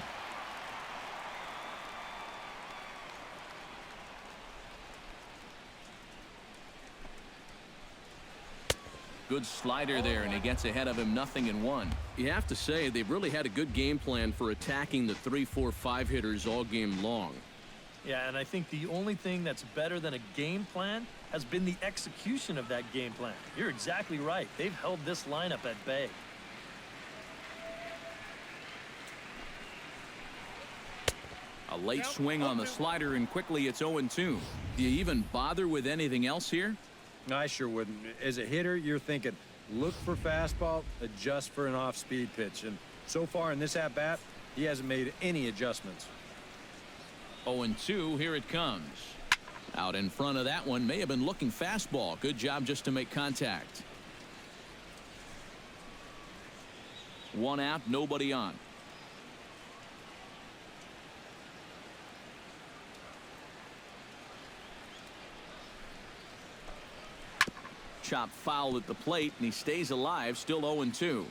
Good slider there, and he gets ahead of him 0-1. You have to say they've really had a good game plan for attacking the 3, 4, 5 hitters all game long. Yeah, and I think the only thing that's better than a game plan has been the execution of that game plan. You're exactly right. They've held this lineup at bay. A late swing on the slider, and quickly it's 0-2. Do you even bother with anything else here? I sure wouldn't. As a hitter, you're thinking, look for fastball, adjust for an off-speed pitch. And so far in this at-bat, he hasn't made any adjustments. 0-2, here it comes. Out in front of that one, may have been looking fastball. Good job just to make contact. 1 out, nobody on. Chop foul at the plate, and he stays alive, still 0-2.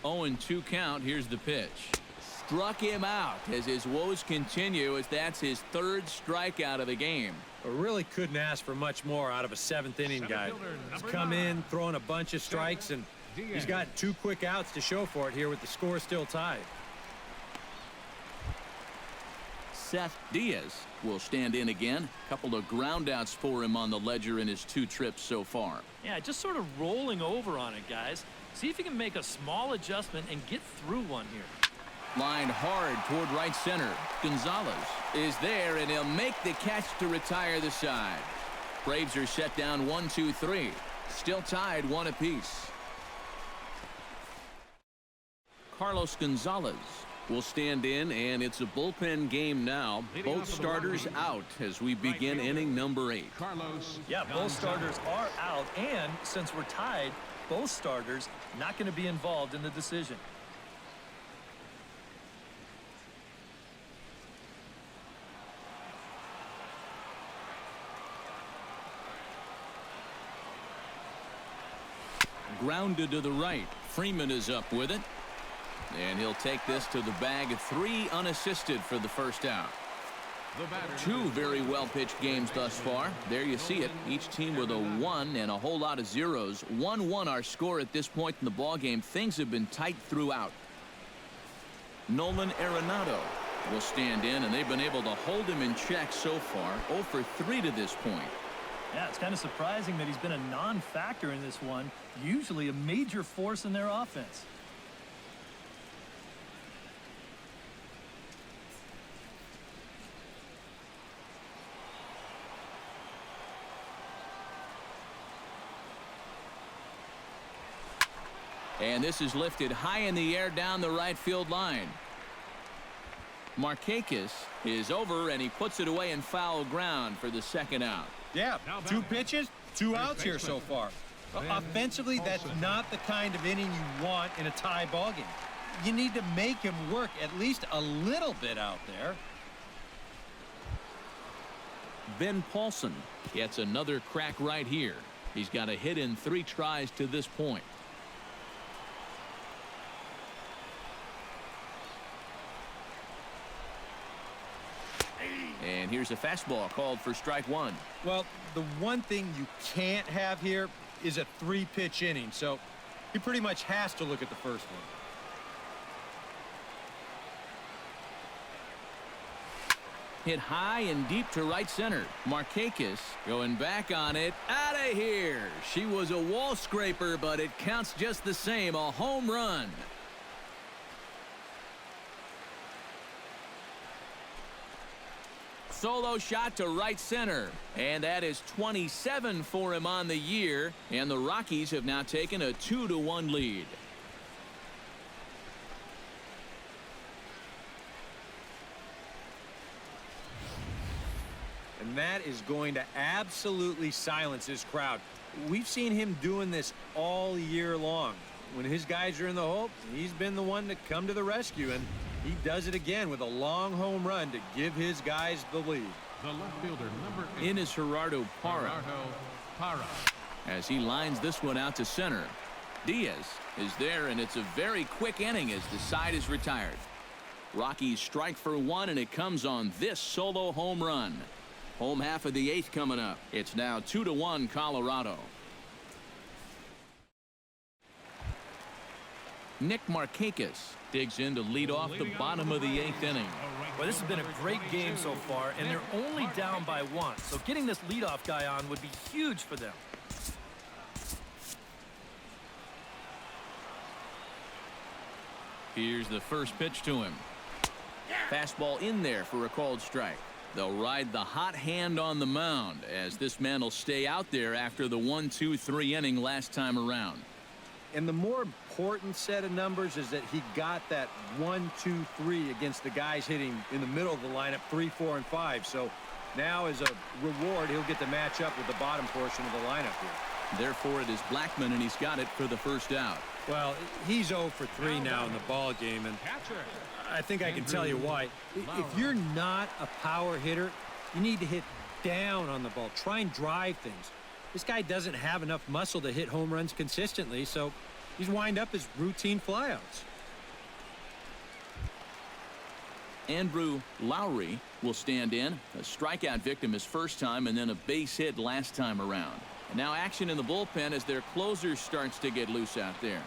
Oh, 2 count. Here's the pitch. Struck him out as his woes continue, as that's his 3rd strikeout of the game. I really couldn't ask for much more out of a 7th inning guy. He's come in, throwing a bunch of strikes, and he's got 2 quick outs to show for it here with the score still tied. Seth Diaz will stand in again. Couple of groundouts for him on the ledger in his 2 trips so far. Yeah, just sort of rolling over on it, guys. See if he can make a small adjustment and get through one here. Lined hard toward right center. Gonzalez is there, and he'll make the catch to retire the side. Braves are set down 1-2-3. Still tied 1 apiece. Carlos Gonzalez will stand in, and it's a bullpen game now. Both starters out as we begin inning number 8. Yeah, both starters are out, and since we're tied, both starters not going to be involved in the decision. Grounded to the right. Freeman is up with it. And he'll take this to the bag. 3 unassisted for the first out. 2 very well-pitched games thus far. There you see it. Each team with a 1 and a whole lot of zeros. 1-1 our score at this point in the ballgame. Things have been tight throughout. Nolan Arenado will stand in, and they've been able to hold him in check so far. 0 for 3 to this point. Yeah, it's kind of surprising that he's been a non-factor in this one. Usually a major force in their offense. And this is lifted high in the air down the right field line. Markakis is over, and he puts it away in foul ground for the 2nd out. Yeah, 2 pitches, 2 outs here so far. Offensively, that's not the kind of inning you want in a tie ball game. You need to make him work at least a little bit out there. Ben Paulson gets another crack right here. He's got a hit in 3 tries to this point. And here's a fastball called for strike 1. Well, the one thing you can't have here is a 3-pitch inning, so he pretty much has to look at the first one. Hit high and deep to right center. Markakis going back on it. Out of here. She was a wall scraper, but it counts just the same. A home run. Solo shot to right center, and that is 27 for him on the year, and the Rockies have now taken a 2-1 lead. And that is going to absolutely silence this crowd. We've seen him doing this all year long. When his guys are in the hole, he's been the one to come to the rescue, and he does it again with a long home run to give his guys the lead. The left fielder, number 8. In is Gerardo Parra. As he lines this one out to center. Diaz is there, and it's a very quick inning as the side is retired. Rockies strike for 1, and it comes on this solo home run. Home half of the 8th coming up. It's now 2-1 Colorado. Nick Markakis digs in to lead off the bottom of the 8th inning. Well, this has been a great game so far, and they're only down by 1. So getting this leadoff guy on would be huge for them. Here's the first pitch to him. Fastball in there for a called strike. They'll ride the hot hand on the mound as this man will stay out there after the 1-2-3 inning last time around. And the more important set of numbers is that he got that 1, 2, 3 against the guys hitting in the middle of the lineup 3, 4, and 5. So now as a reward, he'll get to match up with the bottom portion of the lineup here. Therefore, it is Blackman, and he's got it for the first out. Well, he's 0 for 3 now in the ball game, and I think I can tell you why. If you're not a power hitter, you need to hit down on the ball. Try and drive things. This guy doesn't have enough muscle to hit home runs consistently, so he's wind up as routine flyouts. Andrew Lowry will stand in. A strikeout victim his first time, and then a base hit last time around. And now action in the bullpen as their closer starts to get loose out there.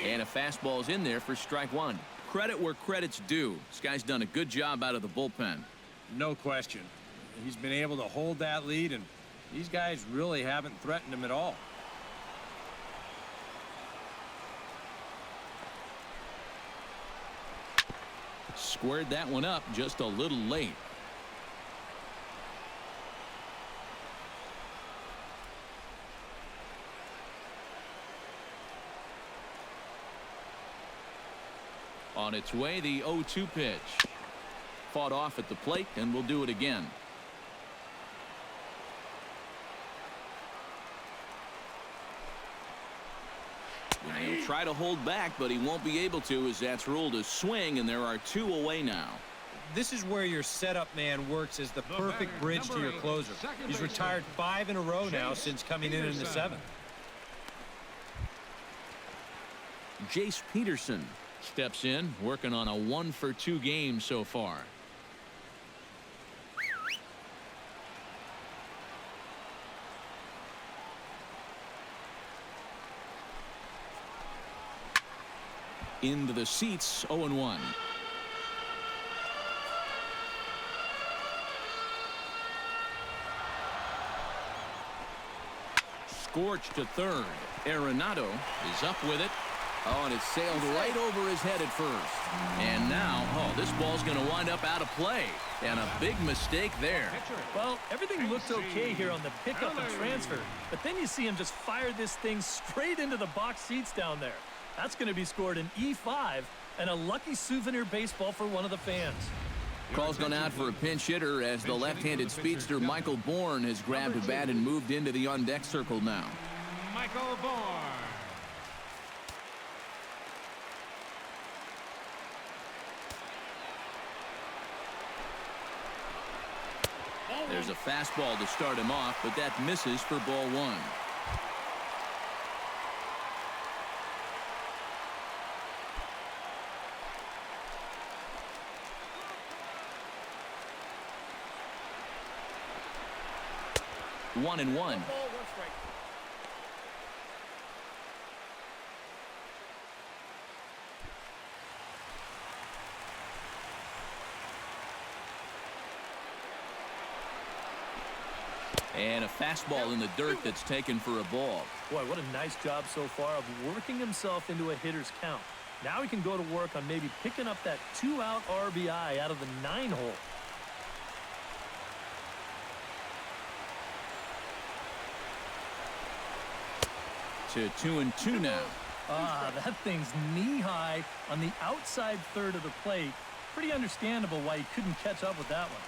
And a fastball's in there for strike one. Credit where credit's due. This guy's done a good job out of the bullpen. No question. He's been able to hold that lead, and these guys really haven't threatened him at all. Squared that one up just a little late. On its way, the 0-2 pitch. Fought off at the plate, and will do it again. And he'll try to hold back, but he won't be able to, as that's ruled a swing, and there are 2 away now. This is where your setup man works as the perfect bridge to your closer. He's retired 5 in a row now since coming in the 7th. Jace Peterson steps in, working on a 1-for-2 game so far. Into the seats, 0-1. Scorched to third. Arenado is up with it. Oh, and it sailed right over his head at first. And now, this ball's going to wind up out of play. And a big mistake there. Well, everything looked okay here on the pickup and transfer. But then you see him just fire this thing straight into the box seats down there. That's going to be scored in E5 and a lucky souvenir baseball for one of the fans. Call's gone out for a pinch hitter as the left-handed speedster Michael Bourne has grabbed a bat and moved into the on-deck circle now. Michael Bourne. There's a fastball to start him off, but that misses for ball one. One and one. And a fastball in the dirt that's taken for a ball. Boy, what a nice job so far of working himself into a hitter's count. Now he can go to work on maybe picking up that 2-out RBI out of the 9-hole. To 2-2 now. That thing's knee-high on the outside third of the plate. Pretty understandable why he couldn't catch up with that one.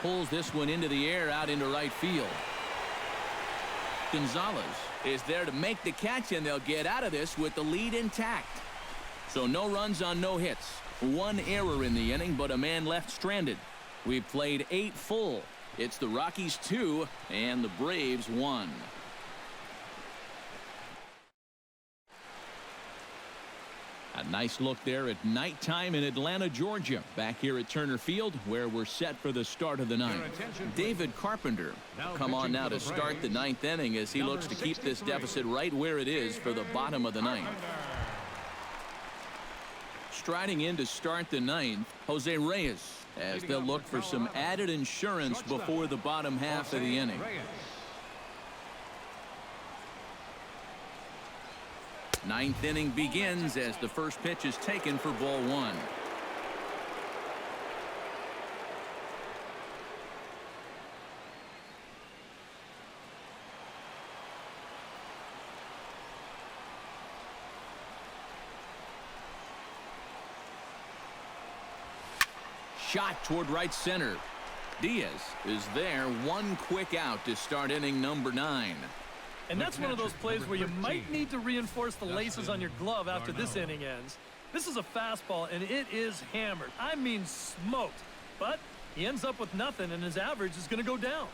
Pulls this one into the air out into right field. Gonzalez is there to make the catch, and they'll get out of this with the lead intact. So no runs on no hits. 1 error in the inning, but a man left stranded. We've played 8 full. It's the Rockies 2 and the Braves 1. A nice look there at nighttime in Atlanta, Georgia. Back here at Turner Field, where we're set for the start of the ninth. David Carpenter will come on now to start the 9th inning as he looks to keep this deficit right where it is for the bottom of the 9th. Striding in to start the 9th, Jose Reyes. as they'll look for some added insurance before the bottom half of the inning. Ninth inning begins as the first pitch is taken for ball one. Shot toward right center. Diaz is there, one quick out to start inning number 9. And that's one of those plays where you might need to reinforce the laces on your glove after this inning ends. This is a fastball, and it is hammered. I mean smoked. But he ends up with nothing, and his average is going to go down.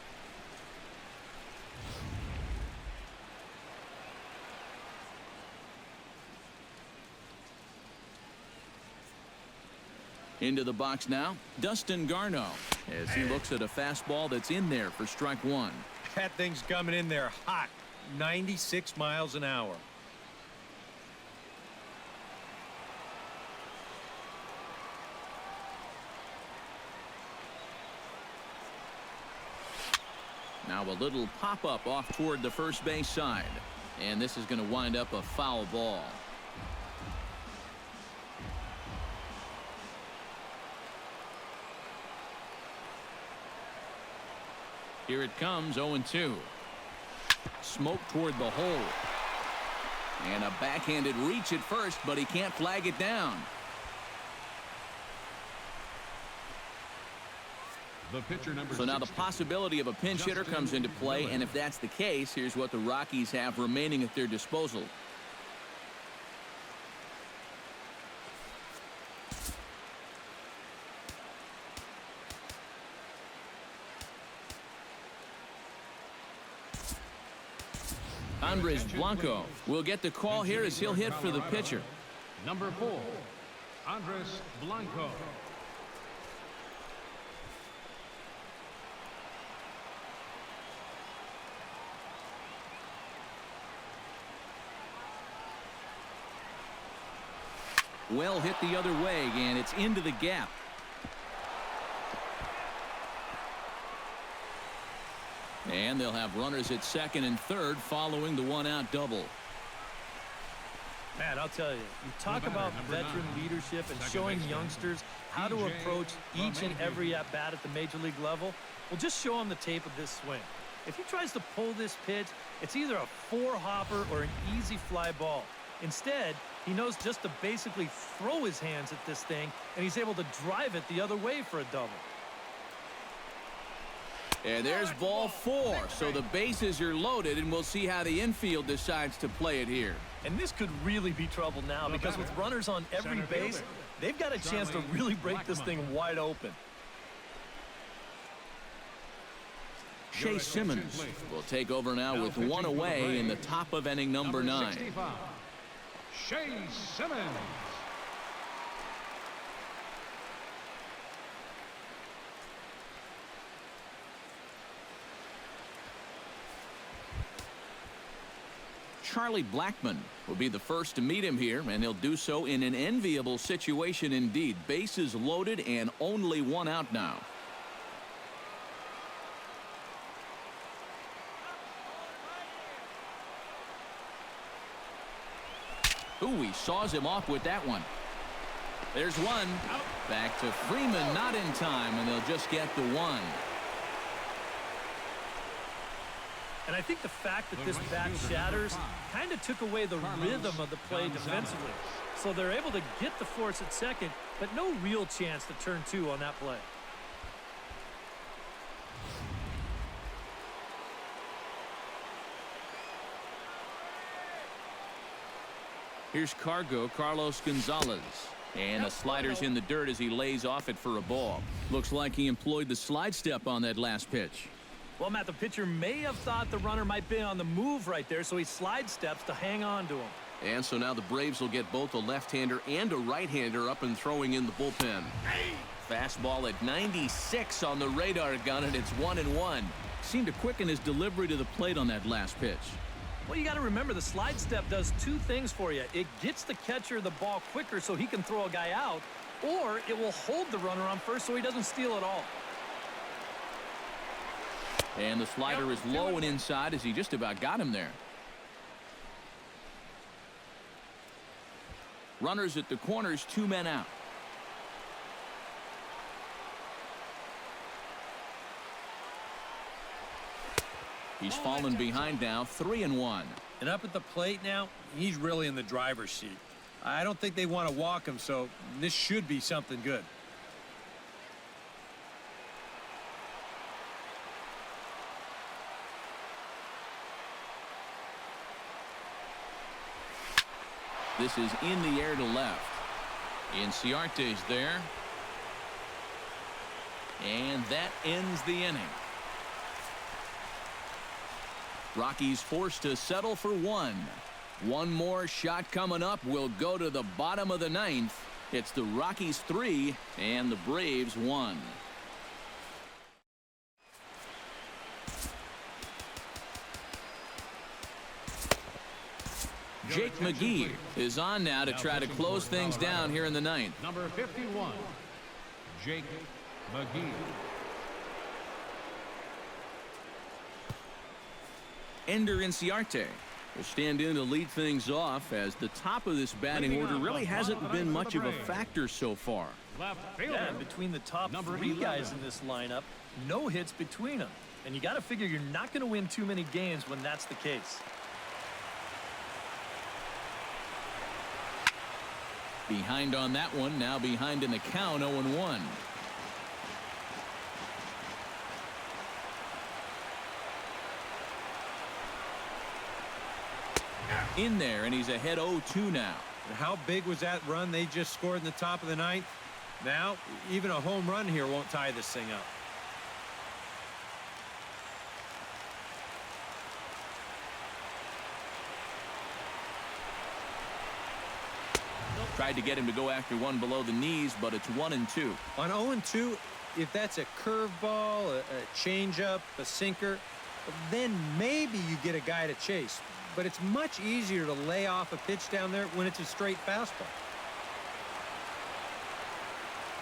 Into the box now, Dustin Garneau, as he looks at a fastball that's in there for strike one. That thing's coming in there hot, 96 miles an hour. Now a little pop-up off toward the first base side, and this is going to wind up a foul ball. Here it comes, 0-2. Smoke toward the hole. And a backhanded reach at first, but he can't flag it down. So now the possibility of a pinch hitter comes into play, and if that's the case, here's what the Rockies have remaining at their disposal. Andres Blanco will get the call here as he'll hit for the pitcher. Number 4, Andres Blanco. Well hit the other way, and it's into the gap. And they'll have runners at second and third following the one-out double. Man, I'll tell you, you talk about veteran leadership and showing youngsters how to approach each and every at-bat at the major league level. Well, just show them the tape of this swing. If he tries to pull this pitch, it's either a four-hopper or an easy fly ball. Instead, he knows just to basically throw his hands at this thing, and he's able to drive it the other way for a double. And there's ball 4, so the bases are loaded, and we'll see how the infield decides to play it here. And this could really be trouble now, because with runners on every base, they've got a chance to really break this thing wide open. Shea Simmons will take over now with one away in the top of inning number 9. Shea Simmons. Charlie Blackmon will be the first to meet him here, and he'll do so in an enviable situation indeed. Bases loaded and only one out now. Ooh, he saws him off with that one. There's one. Back to Freeman, not in time, and they'll just get the one. And I think the fact that this bat shatters kind of took away the rhythm of the play defensively. So they're able to get the force at second, but no real chance to turn 2 on that play. Here's Carlos Gonzalez. And the slider's in the dirt as he lays off it for a ball. Looks like he employed the slide step on that last pitch. Well, Matt, the pitcher may have thought the runner might be on the move right there, so he slide steps to hang on to him. And so now the Braves will get both a left-hander and a right-hander up and throwing in the bullpen. Fastball at 96 on the radar gun, and it's 1-1. Seemed to quicken his delivery to the plate on that last pitch. Well, you got to remember the slide step does 2 things for you. It gets the catcher the ball quicker so he can throw a guy out, or it will hold the runner on first so he doesn't steal it all. And the slider is low and inside as he just about got him there. Runners at the corners, 2 men out. He's fallen behind now, 3-1. And up at the plate now, he's really in the driver's seat. I don't think they want to walk him, so this should be something good. This is in the air to left. Inciarte's there. And that ends the inning. Rockies forced to settle for 1. One more shot coming up will go to the bottom of the 9th. It's the Rockies 3 and the Braves 1. Jake McGee is on now to try to close things down here in the 9th. Number 51, Jake McGee. Ender Inciarte will stand in to lead things off as the top of this batting order really hasn't been much of a factor so far. Left fielder. Yeah, between the top Number 3 11. guys in this lineup, no hits between them. And you got to figure you're not going to win too many games when that's the case. Behind on that one, now behind in the count, 0-1. In there, and he's ahead 0-2 now. And how big was that run they just scored in the top of the 9th? Now, even a home run here won't tie this thing up. Tried to get him to go after one below the knees, but it's 1-2. On 0-2, if that's a curveball, a changeup, a sinker, then maybe you get a guy to chase. But it's much easier to lay off a pitch down there when it's a straight fastball.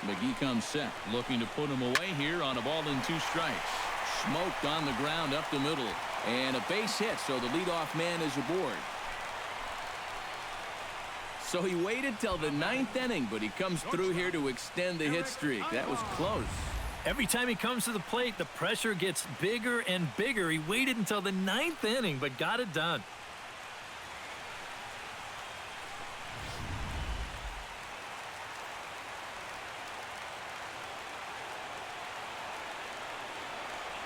McGee comes set, looking to put him away here on a ball and 2 strikes. Smoked on the ground up the middle. And a base hit, so the leadoff man is aboard. So he waited till the 9th inning, but he comes through here to extend the hit streak. That was close. Every time he comes to the plate, the pressure gets bigger and bigger. He waited until the 9th inning, but got it done.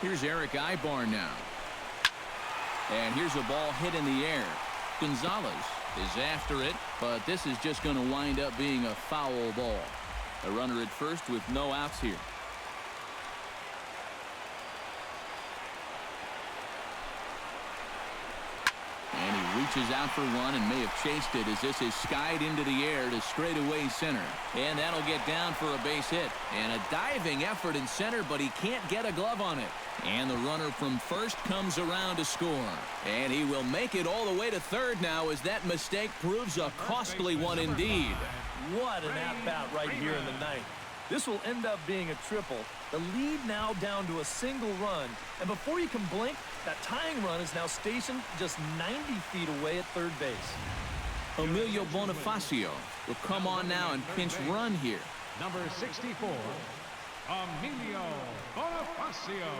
Here's Eric Ibar now. And here's a ball hit in the air. Gonzalez is after it, but this is just going to wind up being a foul ball. A runner at first with no outs here. And he reaches out for one and may have chased it as this is skied into the air to straightaway center. And that'll get down for a base hit. And a diving effort in center, but he can't get a glove on it. And the runner from first comes around to score. And he will make it all the way to third now as that mistake proves a costly one indeed. What an at-bat right here in the 9th. This will end up being a triple. The lead now down to a single run. And before you can blink, that tying run is now stationed just 90 feet away at third base. Emilio Bonifacio will come on now and pinch run here. Number 64, Emilio Bonifacio.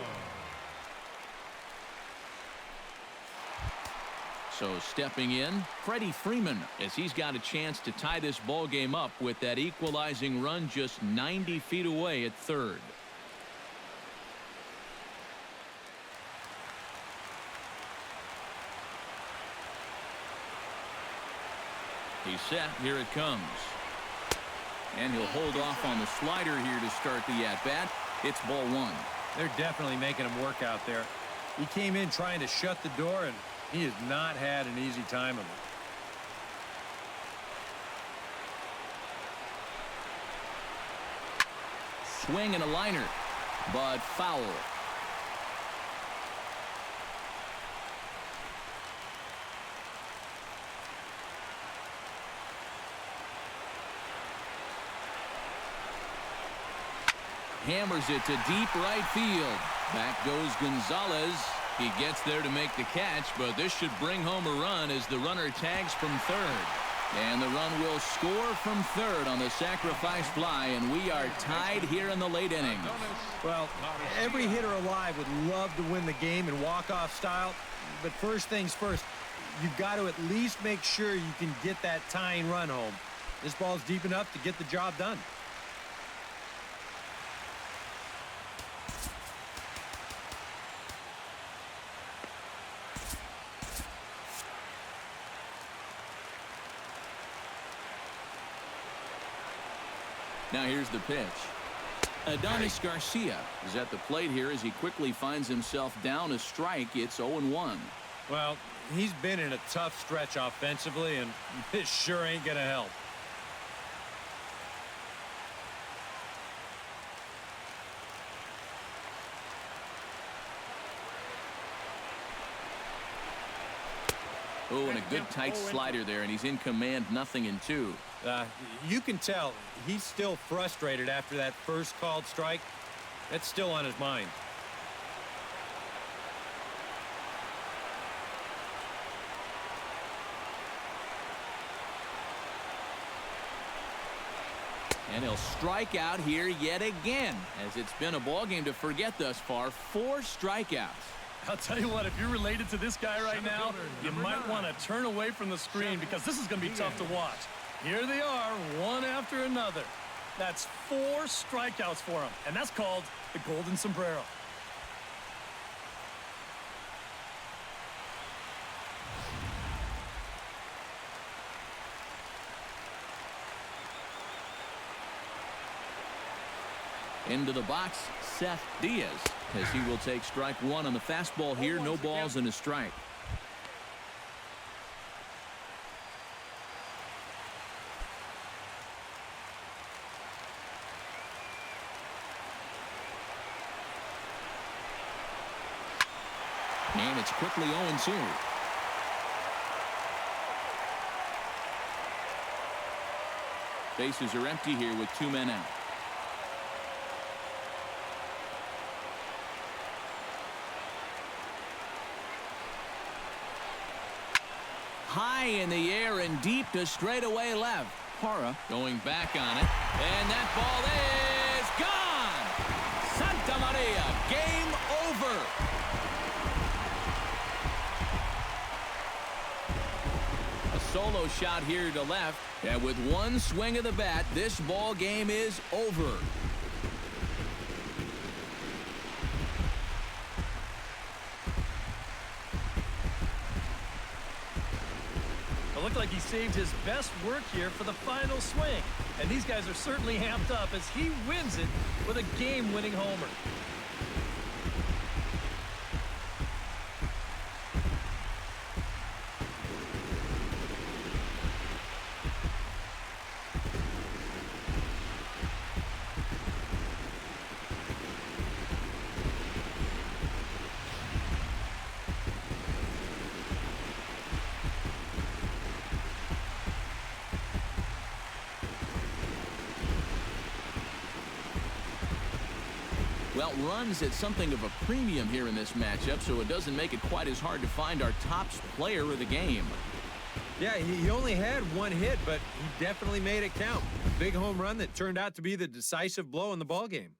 So stepping in, Freddie Freeman, as he's got a chance to tie this ball game up with that equalizing run just 90 feet away at third. He's set. Here it comes. And he'll hold off on the slider here to start the at-bat. It's ball 1. They're definitely making him work out there. He came in trying to shut the door, and he has not had an easy time of it. Swing and a liner, but foul. Hammers it to deep right field. Back goes Gonzalez. He gets there to make the catch, but this should bring home a run as the runner tags from third. And the run will score from third on the sacrifice fly, and we are tied here in the late innings. Well, every hitter alive would love to win the game in walk-off style, but first things first, you've got to at least make sure you can get that tying run home. This ball's deep enough to get the job done. Now here's the pitch. Adonis Garcia is at the plate here as he quickly finds himself down a strike. It's 0-1. Well, he's been in a tough stretch offensively, and this sure ain't going to help. Oh, and a good tight slider there, and he's in command, 0-2. You can tell he's still frustrated after that first called strike. That's still on his mind. And he'll strike out here yet again, as it's been a ball game to forget thus far. 4 strikeouts. I'll tell you what, if you're related to this guy right now, you might want to turn away from the screen because this is going to be tough to watch. Here they are, one after another. That's 4 strikeouts for him, and that's called the golden sombrero. Into the box, Seth Diaz, as he will take strike 1 on the fastball here. No balls and a strike. And it's quickly 0-2. Bases are empty here with 2 men out. High in the air and deep to straightaway left. Parra going back on it. And that ball is gone. Santa Maria, game over. A solo shot here to left. And with one swing of the bat, this ball game is over. Looked like he saved his best work here for the final swing. And these guys are certainly amped up as he wins it with a game-winning homer. Well, runs at something of a premium here in this matchup, so it doesn't make it quite as hard to find our top player of the game. Yeah, he only had 1 hit, but he definitely made it count. Big home run that turned out to be the decisive blow in the ballgame.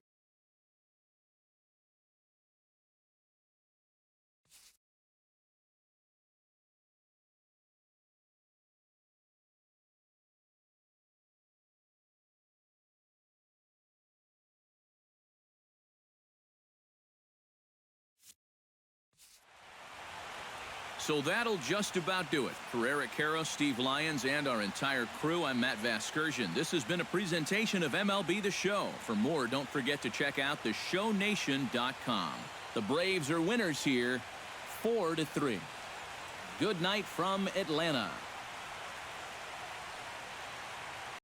So that'll just about do it. For Eric Karros, Steve Lyons, and our entire crew, I'm Matt Vasgersian. This has been a presentation of MLB The Show. For more, don't forget to check out theshownation.com. The Braves are winners here, 4-3. Good night from Atlanta.